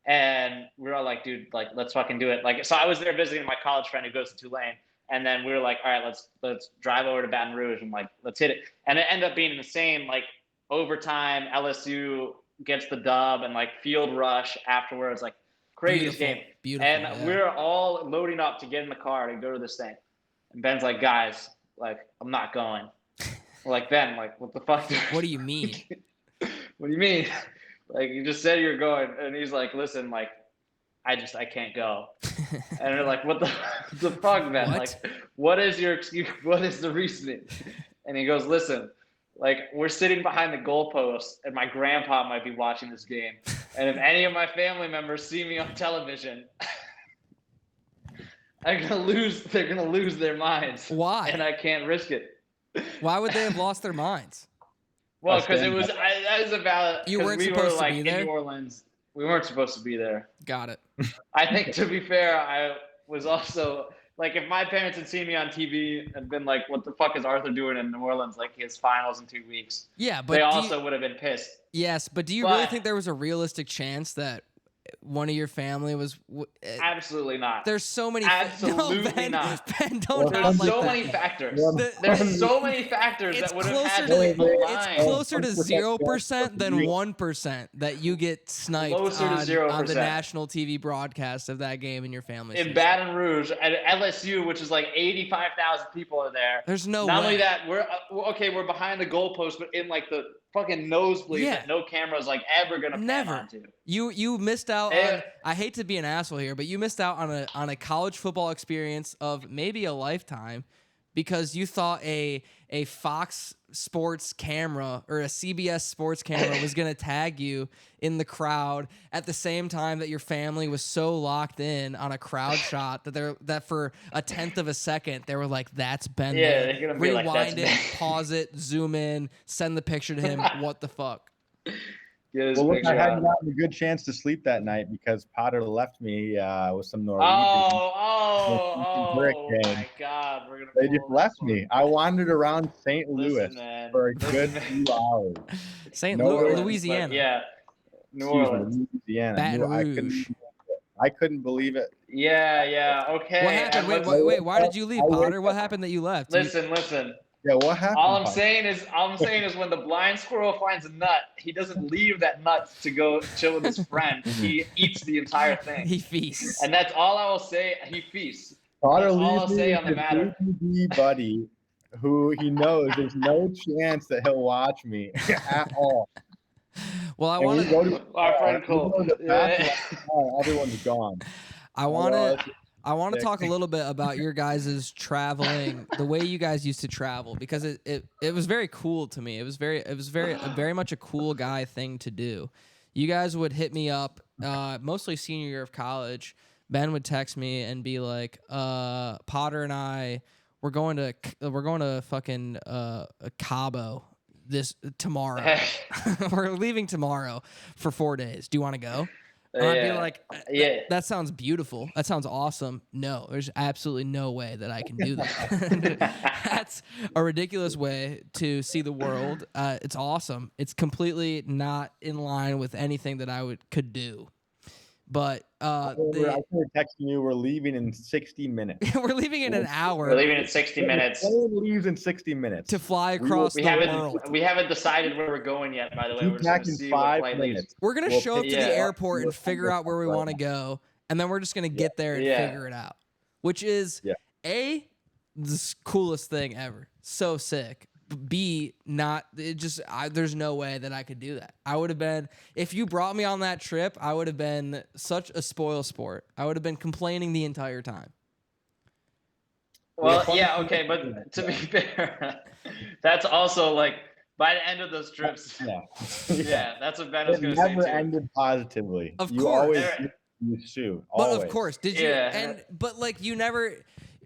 And we were all like, dude, like let's fucking do it. Like, so I was there visiting my college friend who goes to Tulane. And then we were like, all right, let's drive over to Baton Rouge and like, let's hit it. And it ended up being in the same like overtime. LSU gets the dub and like field rush afterwards, like craziest game. Beautiful. And we're all loading up to get in the car to go to this thing. And Ben's like, guys, like, I'm not going. We're like, Ben, like, what the fuck? What do you mean? What do you mean? Like, you just said you're going. And he's like, listen, like, I can't go. And they're like, what the fuck, man? What? Like, what is your excuse? What is the reasoning? And he goes, listen, like, we're sitting behind the goalpost and my grandpa might be watching this game. And if any of my family members see me on television, they're gonna lose their minds. Why? And I can't risk it. Why would they have lost their minds? Well, because it was that is about you weren't supposed to be there. In New Orleans. We weren't supposed to be there. Got it. I think, to be fair, I was also like, if my parents had seen me on TV and been like, "What the fuck is Arthur doing in New Orleans? Like his finals in 2 weeks." Yeah, but they also would have been pissed. Yes, but do you really think there was a realistic chance that one of your family was. Absolutely not. There's so many. Absolutely Ben, not. Ben, don't There's act like so that. many factors. Well, There's so many factors It's that would have had closer to to it's align. closer to 0% than 1% that you get sniped Closer to on 0%. the national TV broadcast of that game in your family. In Baton Rouge at LSU, which is like 85,000 people are there. There's no Not way. only that, we're behind the goalpost, but in like the fucking nosebleed that no camera's like ever gonna pan onto. You missed out on. I hate to be an asshole here, but you missed out on a college football experience of maybe a lifetime because you thought a Fox Sports camera or a CBS Sports camera was going to tag you in the crowd at the same time that your family was so locked in on a crowd shot that for a tenth of a second they were like, "That's Ben." Yeah, they're gonna be like, rewind "That's it, Ben." pause it, zoom in, send the picture to him. What the fuck? Well, look, I hadn't gotten a good chance to sleep that night because Potter left me with some Norwegian. Oh my God! They just left me. I wandered around St. Louis for a good few hours. St. Louisiana. Yeah, New Orleans. Louisiana. Baton Rouge. I couldn't believe it. Yeah. Okay. What happened? Wait. Why did you leave, Potter? What happened that you left? Listen. Yeah, what happened? All I'm saying is when the blind squirrel finds a nut, he doesn't leave that nut to go chill with his friend. He eats the entire thing. He feasts. And that's all I will say. He feasts. Potter That's all leaves I'll me say on the with matter. a buddy who he knows there's no chance that he'll watch me at all. Well, I want to. Our friend Cole. Everyone's gone. I want to talk a little bit about your guys' traveling, the way you guys used to travel, because it was very cool to me. It was very much a cool guy thing to do. You guys would hit me up, mostly senior year of college. Ben would text me and be like, Potter and I, we're going to fucking Cabo tomorrow. We're leaving tomorrow for 4 days. Do you want to go? And I'd be like, that sounds beautiful. That sounds awesome. No, there's absolutely no way that I can do that. That's a ridiculous way to see the world. It's awesome. It's completely not in line with anything that I could do. But I started texting you. We're leaving in 60 minutes. We're leaving in an hour. We're leaving in 60 minutes. The plane leaves in 60 minutes to fly across the world. We haven't decided where we're going yet. By the way, we're just going to see what flight leaves. We're gonna show up to the airport and figure out where we want to go, and then we're just gonna get there and figure it out. Which is the coolest thing ever. So sick. B, there's no way that I could do that. I would have been, if you brought me on that trip, I would have been such a spoil sport. I would have been complaining the entire time. Well, yeah, okay, but to be fair, that's also like by the end of those trips. Yeah, that's what Ben was going to say too. Never ended positively. Of you course. You shoot. But always. Of course, did you? Yeah. But like you never.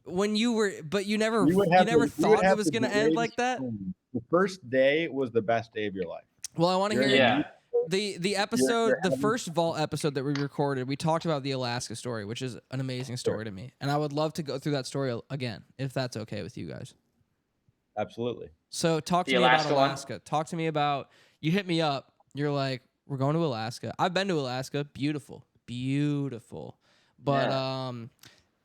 When you were, but you never thought it was going to end like that? The first day was the best day of your life. Well, I want to hear the episode, the first Vault episode that we recorded, we talked about the Alaska story, which is an amazing story to me. And I would love to go through that story again, if that's okay with you guys. Absolutely. So talk to me about Alaska. Talk to me about, you hit me up. You're like, we're going to Alaska. I've been to Alaska. Beautiful. But,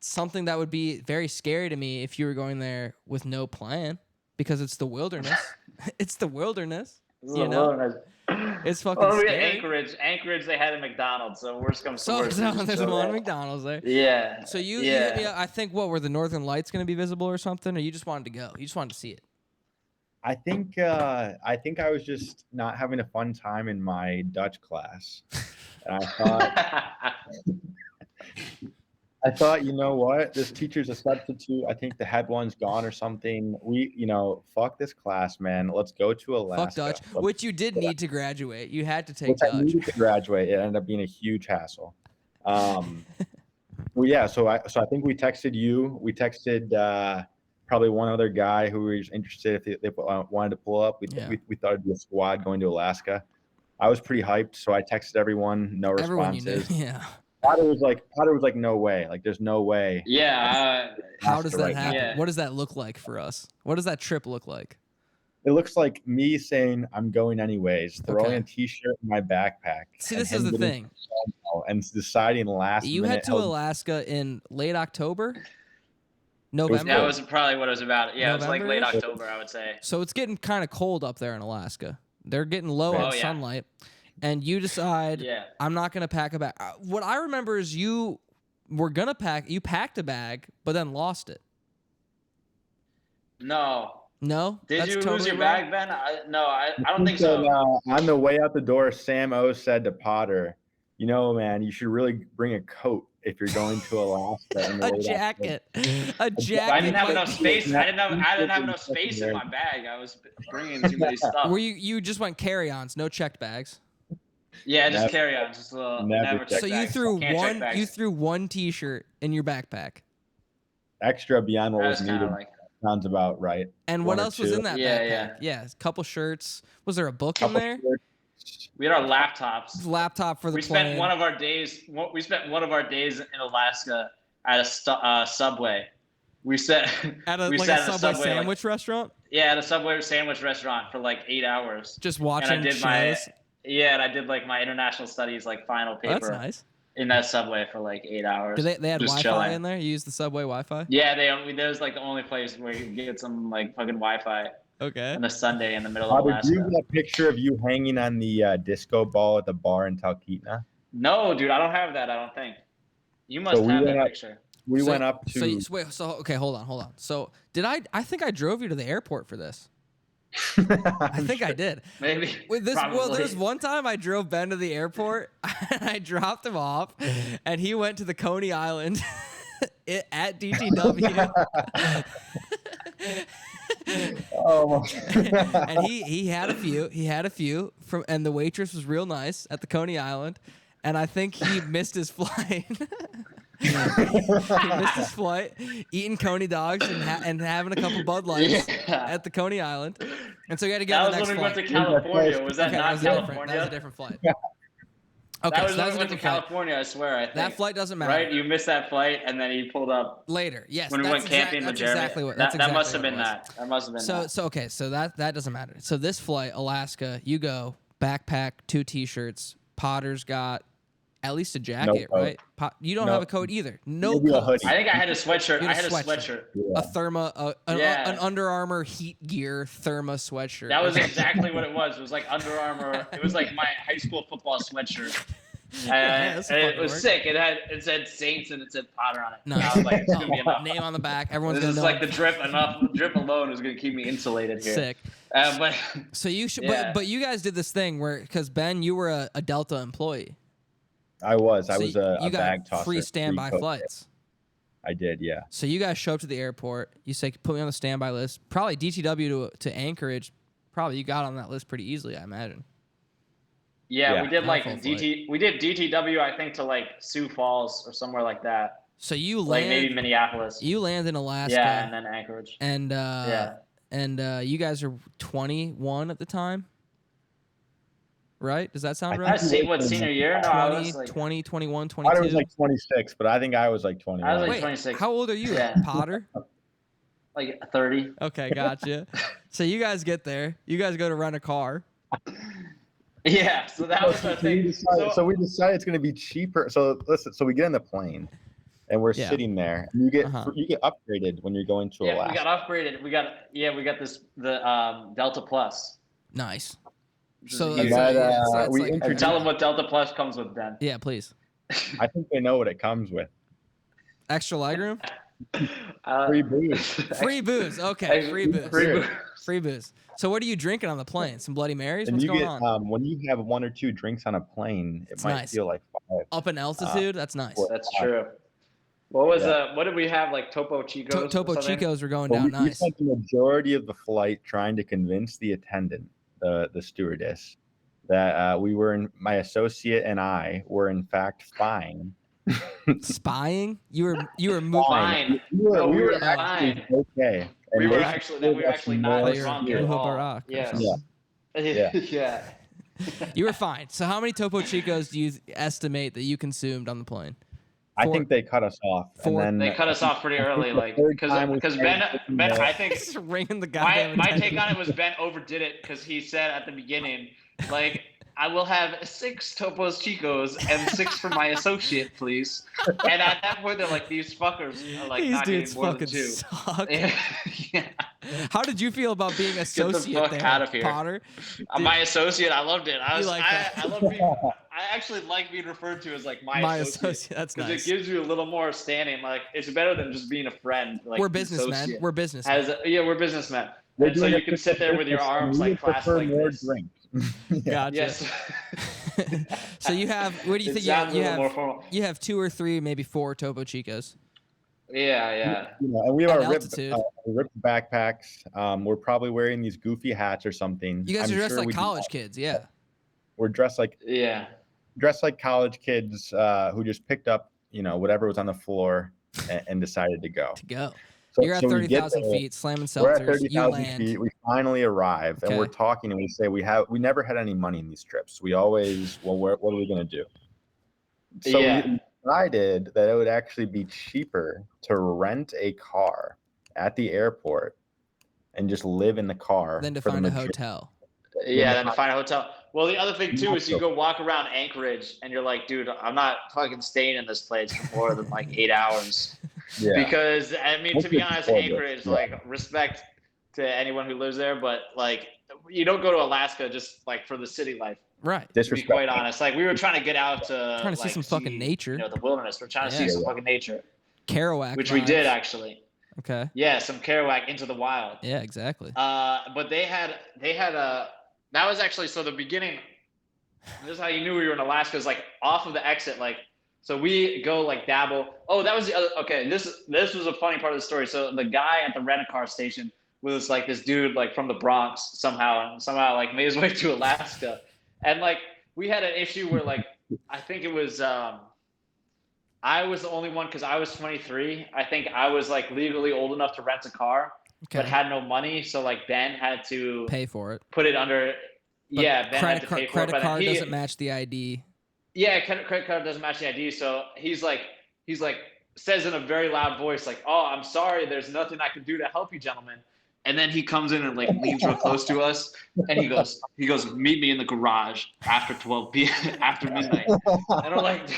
something that would be very scary to me if you were going there with no plan, because it's the wilderness. It's the wilderness. It's fucking scary. Anchorage, they had a McDonald's, so worst comes to worst. So there's one McDonald's there. Yeah. So you hit me up, I think, were the Northern Lights going to be visible or something, or you just wanted to go? You just wanted to see it? I think I was just not having a fun time in my Dutch class, and I thought, you know what? This teacher's a substitute. I think the head one's gone or something. Fuck this class, man. Let's go to Alaska. Fuck Dutch, which you did need to graduate. You had to take Dutch. I needed to graduate. It ended up being a huge hassle. So I think we texted you. We texted probably one other guy who was interested if they wanted to pull up. We thought it'd be a squad going to Alaska. I was pretty hyped, so I texted everyone. No responses. Everyone you knew, yeah. Potter was like, no way. Like, there's no way. Yeah. How does that happen? Yeah. What does that look like for us? What does that trip look like? It looks like me saying I'm going anyways, throwing a T-shirt in my backpack. See, this is the thing. and deciding last You minute. head to Alaska in late October, November. That was probably what it was about. Yeah, it was like late November-ish? October, I would say. So it's getting kind of cold up there in Alaska. They're getting low on sunlight, and you decide, I'm not gonna pack a bag. What I remember is you were gonna pack. You packed a bag, but then lost it. No. No? Did That's you lose totally your wrong? bag, Ben? I don't think so. On the way out the door, Sam O said to Potter, "You know, man, you should really bring a coat if you're going to Alaska." In the A late jacket. October. A jacket. I didn't have might enough be- space. I didn't have enough space in my bag. I was bringing too many stuff. Were you just went carry-ons, no checked bags? Yeah, just Never- carry on. Just a little. never Never checked check So you bags. threw Can't check one. bags. You threw one T-shirt in your backpack. Extra beyond what That was was kind needed. of like. Sounds about right. And One what or else was two. in that Yeah, backpack? Yeah, a couple shirts. Was there a book in Couple there? shirts. We had our laptops. Laptop for the We plane. spent one of our days. We spent one of our days in Alaska at a Subway. We sat at a, we like sat a at Subway Subway, sandwich restaurant. Yeah, at a Subway sandwich restaurant for like 8 hours. Just And watching I did shows. and I did like my international studies like final Oh, paper that's nice. in that Subway for like 8 hours. Did they had just Wi-Fi chilling. in there? You used the Subway Wi-Fi? Yeah, that was like the only place where you could get some like fucking Wi-Fi Okay. on a Sunday in the middle of Bobby, Alaska. do you have a picture of you hanging on the disco ball at the bar in Talkeetna? No, dude, I don't have that. I don't think. You must So we have went that up- picture. We So- went up to. Okay, hold on. So did I think I drove you to the airport for this. I think I did. Maybe. With this, well, Probably. there's one time I drove Ben to the airport and I dropped him off, and he went to the Coney Island at DTW. Oh my. And he had a few from, and the waitress was real nice at the Coney Island, and I think he missed his flight. He missed his flight, eating Coney dogs and having a couple Bud Lights at the Coney Island, and so he had to get That on the was next when we flight. went to California. Was that Okay, not was different. California? That was a different flight. Okay, That was so when that was we a went to different flight. California, I swear. I think. That flight doesn't matter. Right? You missed that flight, and then he pulled up Later, yes. when we that's went camping with that's Jeremy. exactly what. that That's exactly must have what been it was. that. That must have been that. Okay, so that doesn't matter. So this flight, Alaska, you go backpack, 2 T-shirts. Potter's got at least a jacket, coat. right? You don't No. have a coat either. No Maybe a coat. hoodie. I think I had a sweatshirt. You I had had a a sweatshirt. sweatshirt. A an Under Armour Heat Gear Therma sweatshirt. That was exactly what it was. It was like Under Armour. It was like my high school football sweatshirt. Yeah, that's And it fucking was work. sick. It said Saints and it said Potter on it. No. And I was like, it's gonna be enough. Name on the back. Everyone's This gonna is know. like the drip alone is gonna keep me insulated here. Sick. But So you should, Yeah. but you guys did this thing where, because Ben, you were a Delta employee. I was So a you got bag tosser. free standby pre-COVID. flights. I did, yeah. So you guys show up to the airport. You say, put me on the standby list. Probably DTW to Anchorage. Probably you got on that list pretty easily, I imagine. yeah, Yeah. we did like Awful we did DTW I think to like Sioux Falls or somewhere like that. So you Like land. maybe Minneapolis. You land in Alaska. Yeah, and then Anchorage. And Yeah. you guys are 21 at the time, right? Does that sound I right? think What senior year? No, I was like 20, 21, I thought it 22. was like 26, but I think I was like 21. I was like Wait, 26. how old are you, Yeah. Potter? like 30. Okay, gotcha. So you guys get there. You guys go to rent a car. Yeah, so that was the thing. So we decided it's going to be cheaper. So listen, so we get on the plane, and we're Yeah. sitting there. And you get Uh-huh. you get upgraded when you're going to Yeah, Alaska. we got upgraded. We got the Delta Plus. Nice. which is So huge. that's, that, that's we like, introduced- Tell them what Delta Plus comes with, Ben. yeah, please. I think they know what it comes with. Extra legroom? Free booze. Free booze. Okay, free booze. Free booze. Free booze. So what are you drinking on the plane? Some Bloody Marys? And What's you going get on? when you have 1 or 2 drinks on a plane, it It's might nice. feel like 5. Up in altitude? That's nice. That's true. What was Yeah. what did we have like Topo Chicos? or Topo something? Chicos were going Well, down we nice. spent the majority of the flight trying to convince the attendant, the stewardess, that my associate and I were in fact fine. Spying? You were moving. Fine. We were, No, we were actually fine. okay. We And were they actually gave not us drunk more at Uha all. Barak or Yes. something. Yeah. Yeah. You were fine. So how many Topo Chicos do you estimate that you consumed on the plane? I 4. think they cut us off. Four. And then They cut us off pretty early, the like third time we because started Ben, taking I think Just ringing the goddamn my attendant. take on it was Ben overdid it because he said at the beginning, like I will have 6 Topos Chicos and 6 for my associate, please. And at that point, they're like, these fuckers are like These not getting dudes more than fucking 2. suck. Yeah. How did you feel about being Get the associate fuck there, out of here. Potter? My associate, I loved it. You like that? I love being. I actually like being referred to as like my associate. That's because nice. it gives you a little more standing. Like it's better than just being a friend. Like We're an businessmen. associate. We're businessmen. We're businessmen. We're And so doing you it can for sit there with your business, and arms we like clasped prefer like more this. drinks. Gotcha. Yes. So you have. What do you It think? sounds a You little more have. formal. You have 2 or 3, maybe 4 Topo Chicos. Yeah. You know, and we have At our ripped, altitude. ripped backpacks. We're probably wearing these goofy hats or something. You guys I'm are dressed sure like we do college that. kids. Yeah. We're dressed like Yeah. college kids who just picked up, whatever was on the floor and decided to go. To go. So, You're at so we get 30,000 there, feet, slamming we're at seltzers. You 30,000 land. feet. We finally arrive, and we're Okay. talking, and we say we never had any money in these trips. We always, what are we gonna do? So Yeah. we decided that it would actually be cheaper to rent a car at the airport and just live in the car Then to for the find a majority. hotel. Yeah, then to find a hotel. Well, the other thing too is you go walk around Anchorage and you're like, dude, I'm not fucking staying in this place for more than like 8 hours. Yeah. Because I mean, to be honest, Gorgeous. Anchorage, Yeah. like respect to anyone who lives there, but like you don't go to Alaska just like for the city life. Right. To be quite honest, like we were trying to get out to Trying to see like, some fucking nature. the wilderness. We're trying to see Yeah. some fucking nature, Kerouac. which vibes. we did actually. Okay. Yeah, some Kerouac into the wild. Yeah, exactly. But they had a that was actually so the beginning. This is how you knew we were in Alaska. Is like off of the exit, like so we go like dabble. Oh, that was the other. Okay, this was a funny part of the story. So the guy at the rent-a-car station was like this dude like from the Bronx somehow like made his way to Alaska, and like we had an issue where like I think it was I was the only one because I was 23. I think I was like legally old enough to rent a car, but had no money. So like Ben had to pay for it. Put it under. But Ben had to pay for it. Credit card doesn't match the ID. Yeah, credit card doesn't match the ID. So he's like says in a very loud voice like, "Oh, I'm sorry. There's nothing I can do to help you, gentlemen." And then he comes in and like leans real close to us, and he goes, "Meet me in the garage after 12 p.m. after midnight." And I'm like.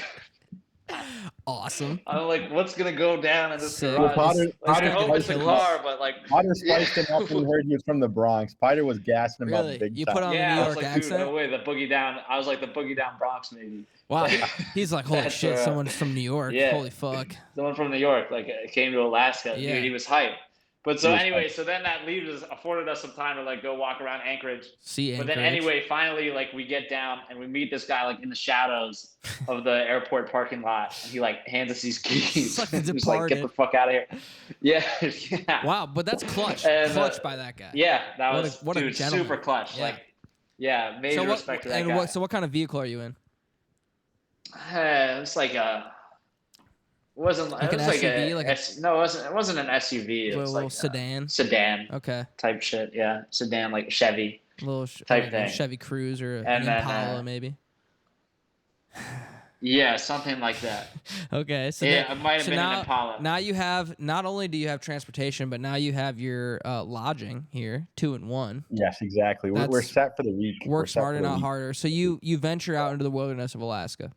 Awesome. I'm like, what's gonna go down in this garage? Potter I hope it's a car, but like Potter spiced him up when he heard he was from the Bronx. Potter was gassing him up big You time. put on the New I was York like, accent? dude, no way, the boogie down. I was like the boogie down Bronx, maybe. Wow. He's like, holy shit, where, someone's from New York. yeah. Holy fuck. Someone from New York, like came to Alaska. Yeah. Dude, he was hyped. But so He was anyway, hyped. so then that afforded us some time to like go walk around Anchorage. See But Anchorage. then anyway, finally, like we get down and we meet this guy like in the shadows of the airport parking lot, and he like hands us these keys. Fucking He's like, get departed. the fuck out of here. Yeah. Wow, but that's clutch. And, Clutch by that guy. Yeah, that What a- was what a dude, gentleman. super clutch. Yeah. Like, yeah, major respect to that guy. So what kind of vehicle are you in? It's like a. It wasn't Like it an was SUV, like like a, no, it wasn't an SUV. It was little like sedan. a sedan Okay. type shit. Yeah, sedan like Chevy. Little type like a thing. Chevy Cruze or an And then, Impala maybe. Yeah, something like that. Okay, so Yeah, then- it might have so been now, an Impala. Now you have not only do you have transportation, but now you have your lodging here, 2-in-1. Yes, exactly. We're That's- set for the week. We're Work set smarter, for the not week. harder. So you venture out into the wilderness of Alaska.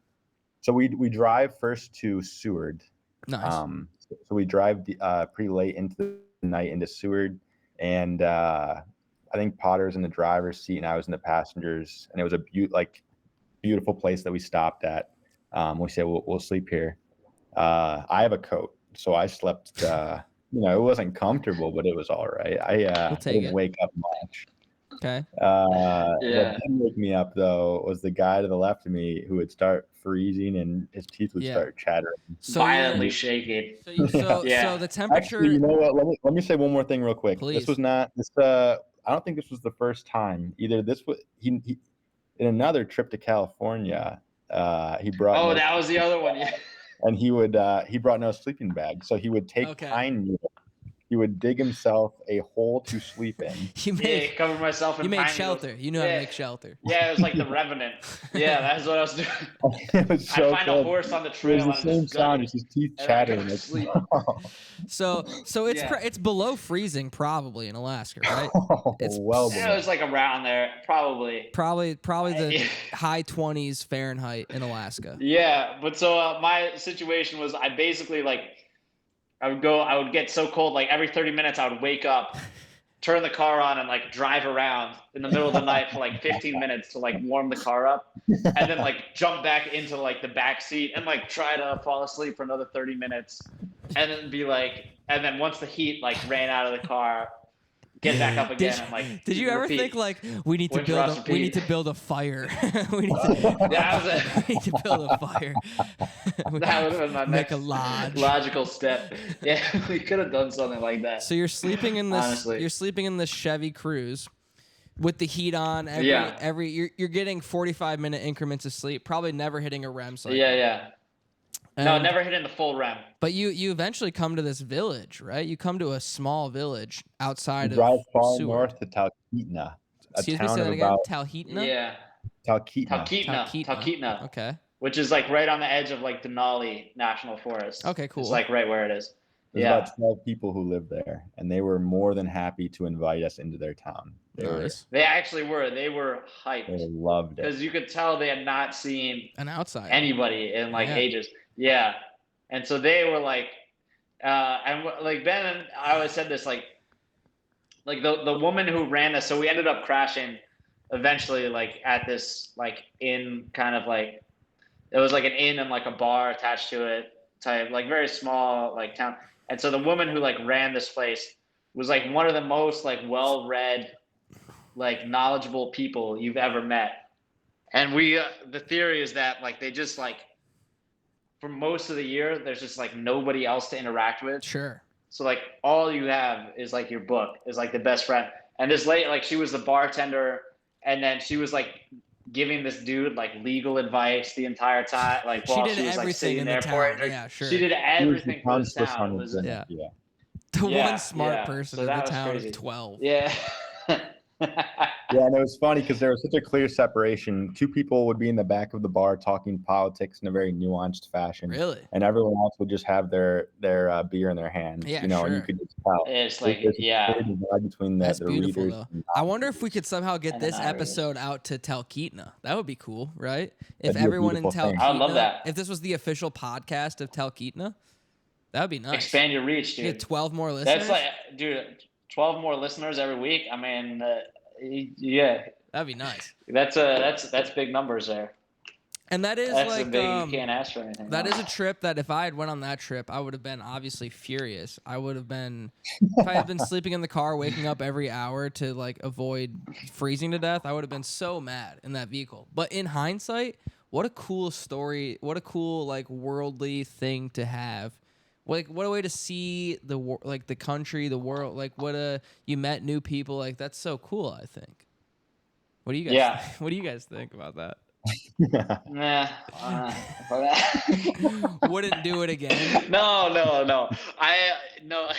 So we drive first to Seward. Nice. So we drive pretty late into the night into Seward, and I think Potter's in the driver's seat and I was in the passengers, and it was a beautiful place that we stopped at. We said we'll sleep here. I have a coat, so I slept. It wasn't comfortable, but it was all right. I didn't wake up much. Okay. Yeah. What did wake me up though was the guy to the left of me who would start freezing and his teeth would start chattering. So violently shaking. So Yeah. the temperature. Actually, you know what? Let me say one more thing real quick. Please. This was not this. I don't think this was the first time. Either this was he in another trip to California. He brought. Oh, that was the other one. Yeah. And he brought no sleeping bag, so he would take pine needles he would dig himself a hole to sleep in. You made cover myself in you made pine shelter. needles. You know how to Yeah. make shelter. Yeah, it was like the Revenant. Yeah, that's what I was doing. It was so I'd find good. a horse on the It was trail the and same just gut sound, it, just his teeth and then I chattering. go to Like, sleep. So it's Yeah. it's below freezing probably in Alaska, right? It's well Yeah, it below. was like around there, probably. Probably the high 20s Fahrenheit in Alaska. Yeah, but so my situation was I basically like I would get so cold like every 30 minutes I would wake up, turn the car on and like drive around in the middle of the night for like 15 minutes to like warm the car up and then like jump back into like the back seat and like try to fall asleep for another 30 minutes and then be like and then once the heat like ran out of the car get back up again and like Did you ever repeat. think like we need to Rinse, build wash, we need repeat. to build a fire? we need to That was it. we need to build a fire. That would have been my Make next a lodge. logical step. Yeah, we could have done something like that. So you're sleeping in this Honestly. you're sleeping in this Chevy Cruze with the heat on every you're getting 45-minute increments of sleep, probably never hitting a REM cycle. Yeah. No, And- never hitting the full REM. But you eventually come to this village, right? You come to a small village outside Drive of far Seward. north to Talkeetna, a Excuse me, town say of that again. about Talkeetna? Yeah. Talkeetna. Talkeetna. Okay. Which is like right on the edge of like Denali National Forest. Okay, cool. It's like right where it is. There's Yeah. about 12 people who live there, and they were more than happy to invite us into their town. Nice. They actually were. They were They hyped loved it. because you could tell they had not seen An outsider. anybody in like Yeah. ages. Yeah. And so they were like, like Ben and I always said this, like the woman who ran this. So we ended up crashing eventually, like at this like inn kind of like, it was like an inn and like a bar attached to it type, like very small like town. And so the woman who like ran this place was like one of the most like well-read, like knowledgeable people you've ever met. And we, the theory is that like they just like, for most of the year, there's just like nobody else to interact with. Sure. So like all you have is like your book is like the best friend. And this lady, like she was the bartender, and then she was like giving this dude like legal advice the entire time. Like while she did was like everything sitting in there the pouring town. her- Yeah, sure. She did everything for this Conscious town. on It his was, dinner, Yeah. yeah. the Yeah, one smart yeah. person So in the that was town crazy. of 12. yeah. Yeah, and it was funny because there was such a clear separation. Two people would be in the back of the bar talking politics in a very nuanced fashion, Really? and everyone else would just have their beer in their hands. Yeah, you know, and you sure. could just tell. It's like, There's a yeah. clear divide between the, That's the beautiful, readers. though. and I wonder if we could somehow get And the this non-readers. episode out to Talkeetna. That would be cool, right? If That'd be a everyone in beautiful Talkeetna, thing. I would love that. if this was the official podcast of Talkeetna, that would be nice. Expand your reach, You dude. get 12 more listeners. That's like, dude, 12 more listeners every week. I mean, yeah, That'd be nice. that's big numbers there. And that is That's like a big. You can't ask for anything. that no. is a trip that if I had went on that trip, I would have been obviously furious. I would have been if I had been sleeping in the car, waking up every hour to like avoid freezing to death, I would have been so mad in that vehicle. But in hindsight, what a cool story, what a cool like worldly thing to have. Like what a way to see like the country, the world, like you met new people, like that's so cool, I think. What do you guys Yeah. what do you guys think about that? Nah. Wouldn't do it again. No. No.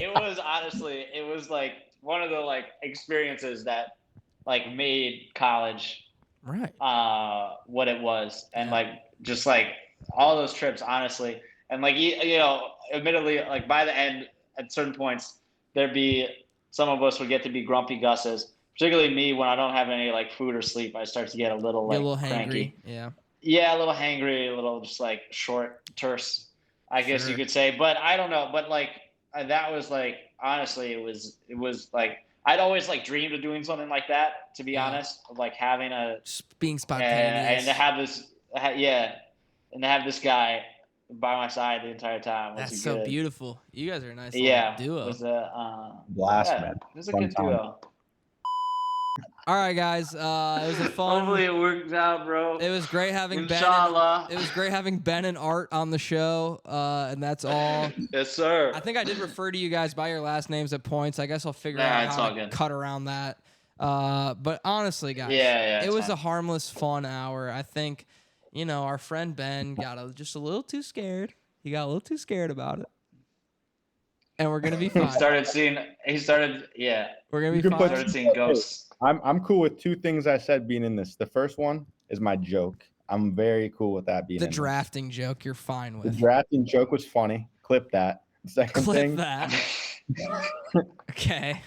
It was honestly, it was like one of the like experiences that like made college Right. what it was, and Yeah. like just like all those trips, honestly, and like you know, admittedly, like by the end, at certain points, there'd be some of us would get to be grumpy Gusses. Particularly me, when I don't have any like food or sleep, I start to get a little like Get a little cranky. hangry. Yeah. Yeah, a little hangry, a little just like short, terse, I guess Sure. you could say. But I don't know. But like that was like honestly, it was like I'd always like dreamed of doing something like that. To be Yeah. honest, of like having a Just being and spontaneous. to have this, and to have this guy by my side the entire time. Was That's a so good, beautiful. You guys are a nice little Yeah, duo. it was a Blast, yeah, man. it was a Fun good time. duo. All right, guys. It was a fun. Hopefully it works out, bro. It was great having Ben. Inshallah. It was great having Ben and Art on the show, and that's all. Yes, sir. I think I did refer to you guys by your last names at points. I guess I'll figure Nah, out it's how all to good. cut around that. But honestly, guys, Yeah, it it's was fine. a harmless, fun hour. I think, our friend Ben got just a little too scared. He got a little too scared about it. and we're gonna be He fine. Yeah. We're gonna You be can fine. put- Started seeing ghosts. I'm cool with two things I said being in this. The first one is my joke. I'm very cool with that being The in drafting joke, you're fine this. The with. drafting joke was funny. Clip that. The second Clip thing, that. Okay.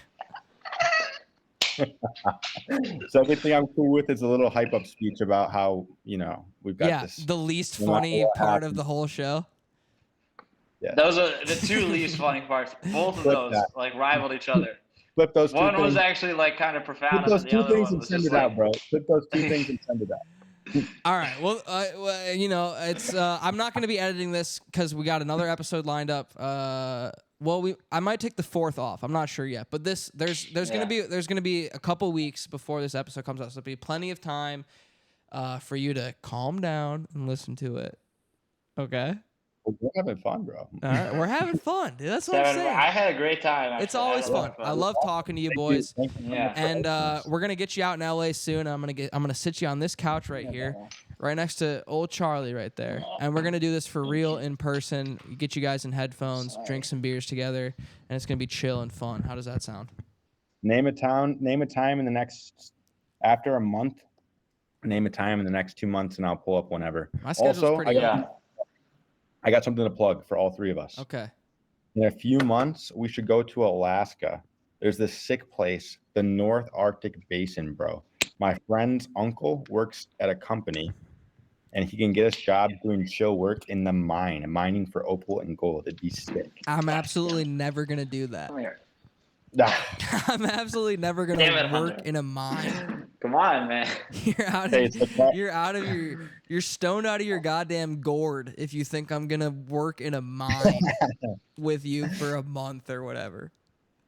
second thing I'm cool with is a little hype up speech about how we've got Yeah, this. the least no matter funny what part of happens. the whole show. Yeah. Those are the two least funny parts. Both of Flip those that. like rivaled each other. Flip those two One things. was actually like kind of profound, Flip those and the two other things one and was send just it out, like, bro. Flip those two things and send it out. All right. Well, it's I'm not going to be editing this because we got another episode lined up. I might take the 4th off. I'm not sure yet. But there's gonna be a couple weeks before this episode comes out, so there'll be plenty of time for you to calm down and listen to it. Okay. We're having fun, bro. All right, we're having fun, dude. That's what I'm saying. I had a great time. Actually. It's always I had a lot fun. of I love talking to you boys. Thank you. Yeah. And we're gonna get you out in LA soon. I'm gonna sit you on this couch right here, right next to old Charlie right there. And we're gonna do this for real in person. Get you guys in headphones, drink some beers together, and it's gonna be chill and fun. How does that sound? Name a time in the next after a month. Name a time in the next 2 months, and I'll pull up whenever. My schedule's Also, pretty open. I got something to plug for all three of us. Okay. In a few months, we should go to Alaska. There's this sick place, the North Arctic Basin, bro. My friend's uncle works at a company, and he can get us jobs doing chill work in the mining for opal and gold. It'd be sick. I'm absolutely never gonna do that. Come here. I'm absolutely never Damn gonna it, work Hunter. in a mine. Come on, man. You're out Hey, of it's like you're stoned out of your goddamn gourd if you think I'm gonna work in a mine with you for a month or whatever.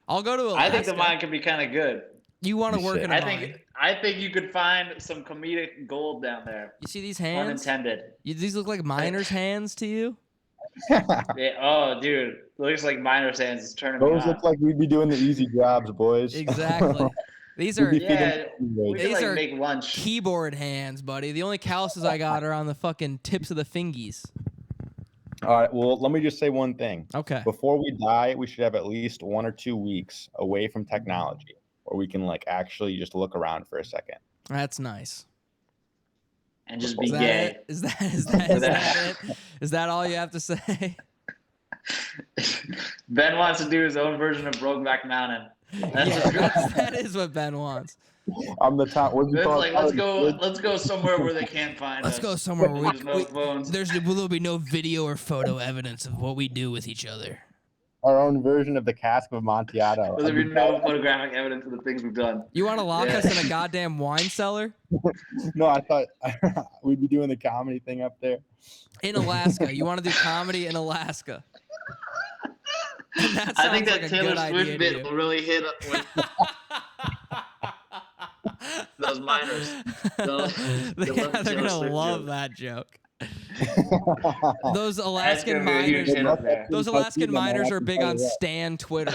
I'll go to Alaska. I think the mine could be kind of good. You want to You work should. in a mine? I think you could find some comedic gold down there. You see these hands? Unintended. These look like miners' hands to you? Yeah, oh, dude, looks like miner's hands is turning me Those on. look like we'd be doing the easy jobs, boys. Exactly. These We'd are be Yeah, feeding we these could These like are make lunch. keyboard hands, buddy. The only calluses I got are on the fucking tips of the fingies. All right. Well, let me just say one thing. Okay. Before we die, we should have at least 1 or 2 weeks away from technology, where we can like actually just look around for a second. That's nice. And just be Is that gay. it? Is that it? Is that all you have to say? Ben wants to do his own version of Brokeback Mountain. That is what Ben wants. I'm the top. What's it Ben's called? like, let's go somewhere where they can't find us. Let's go somewhere where There's no phones. there'll be no video or photo evidence of what we do with each other. Our own version of the cask of Amontillado. There'll be no photographic evidence of the things we've done. You want to lock us in a goddamn wine cellar No, I thought we'd be doing the comedy thing up there. in Alaska? You want to do comedy in Alaska? And that I think sounds that like a Taylor good idea Swift to bit you. will really hit with those miners. They're gonna love that joke. Those That's Alaskan gonna be a huge miners. hit up there. Those Alaskan miners are big on Stan Twitter.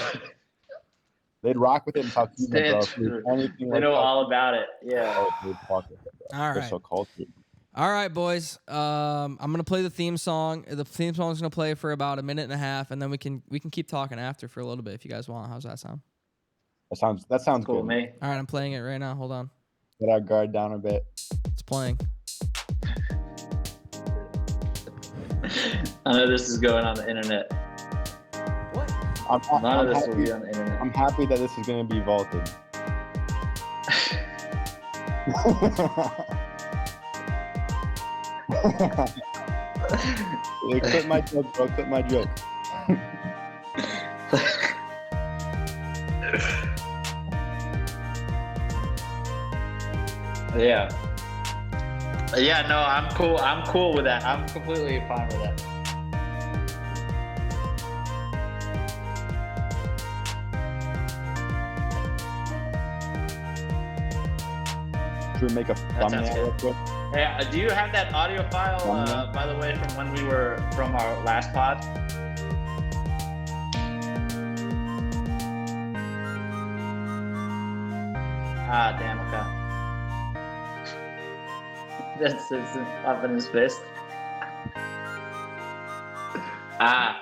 They'd rock with it in Tuskegee, bro. Stan- Anything They like know that. all about it. Yeah. Oh, they'd fuck with it, bro. All They're right. so cultured. All right, boys. I'm gonna play the theme song. The theme song's gonna play for about a minute and a half, and then we can keep talking after for a little bit if you guys want. How's that sound? That sounds Cool, good. me. All right, I'm playing it right now. Hold on. Let our guard down a bit. It's playing. I know this is going on the internet. What? None of this will be on the internet. I'm happy that this is going to be vaulted. Yeah, clip my joke, bro. Clip my joke. Yeah. Yeah, no, I'm cool. I'm cool with that. I'm completely fine with that. Should we make a sounds thumbnail good. real quick? Hey, do you have that audio file, by the way, from when we were from our last pod? Ah, damn, okay. That's up in his fist. Ah.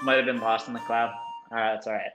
Might have been lost in the cloud. That's all right.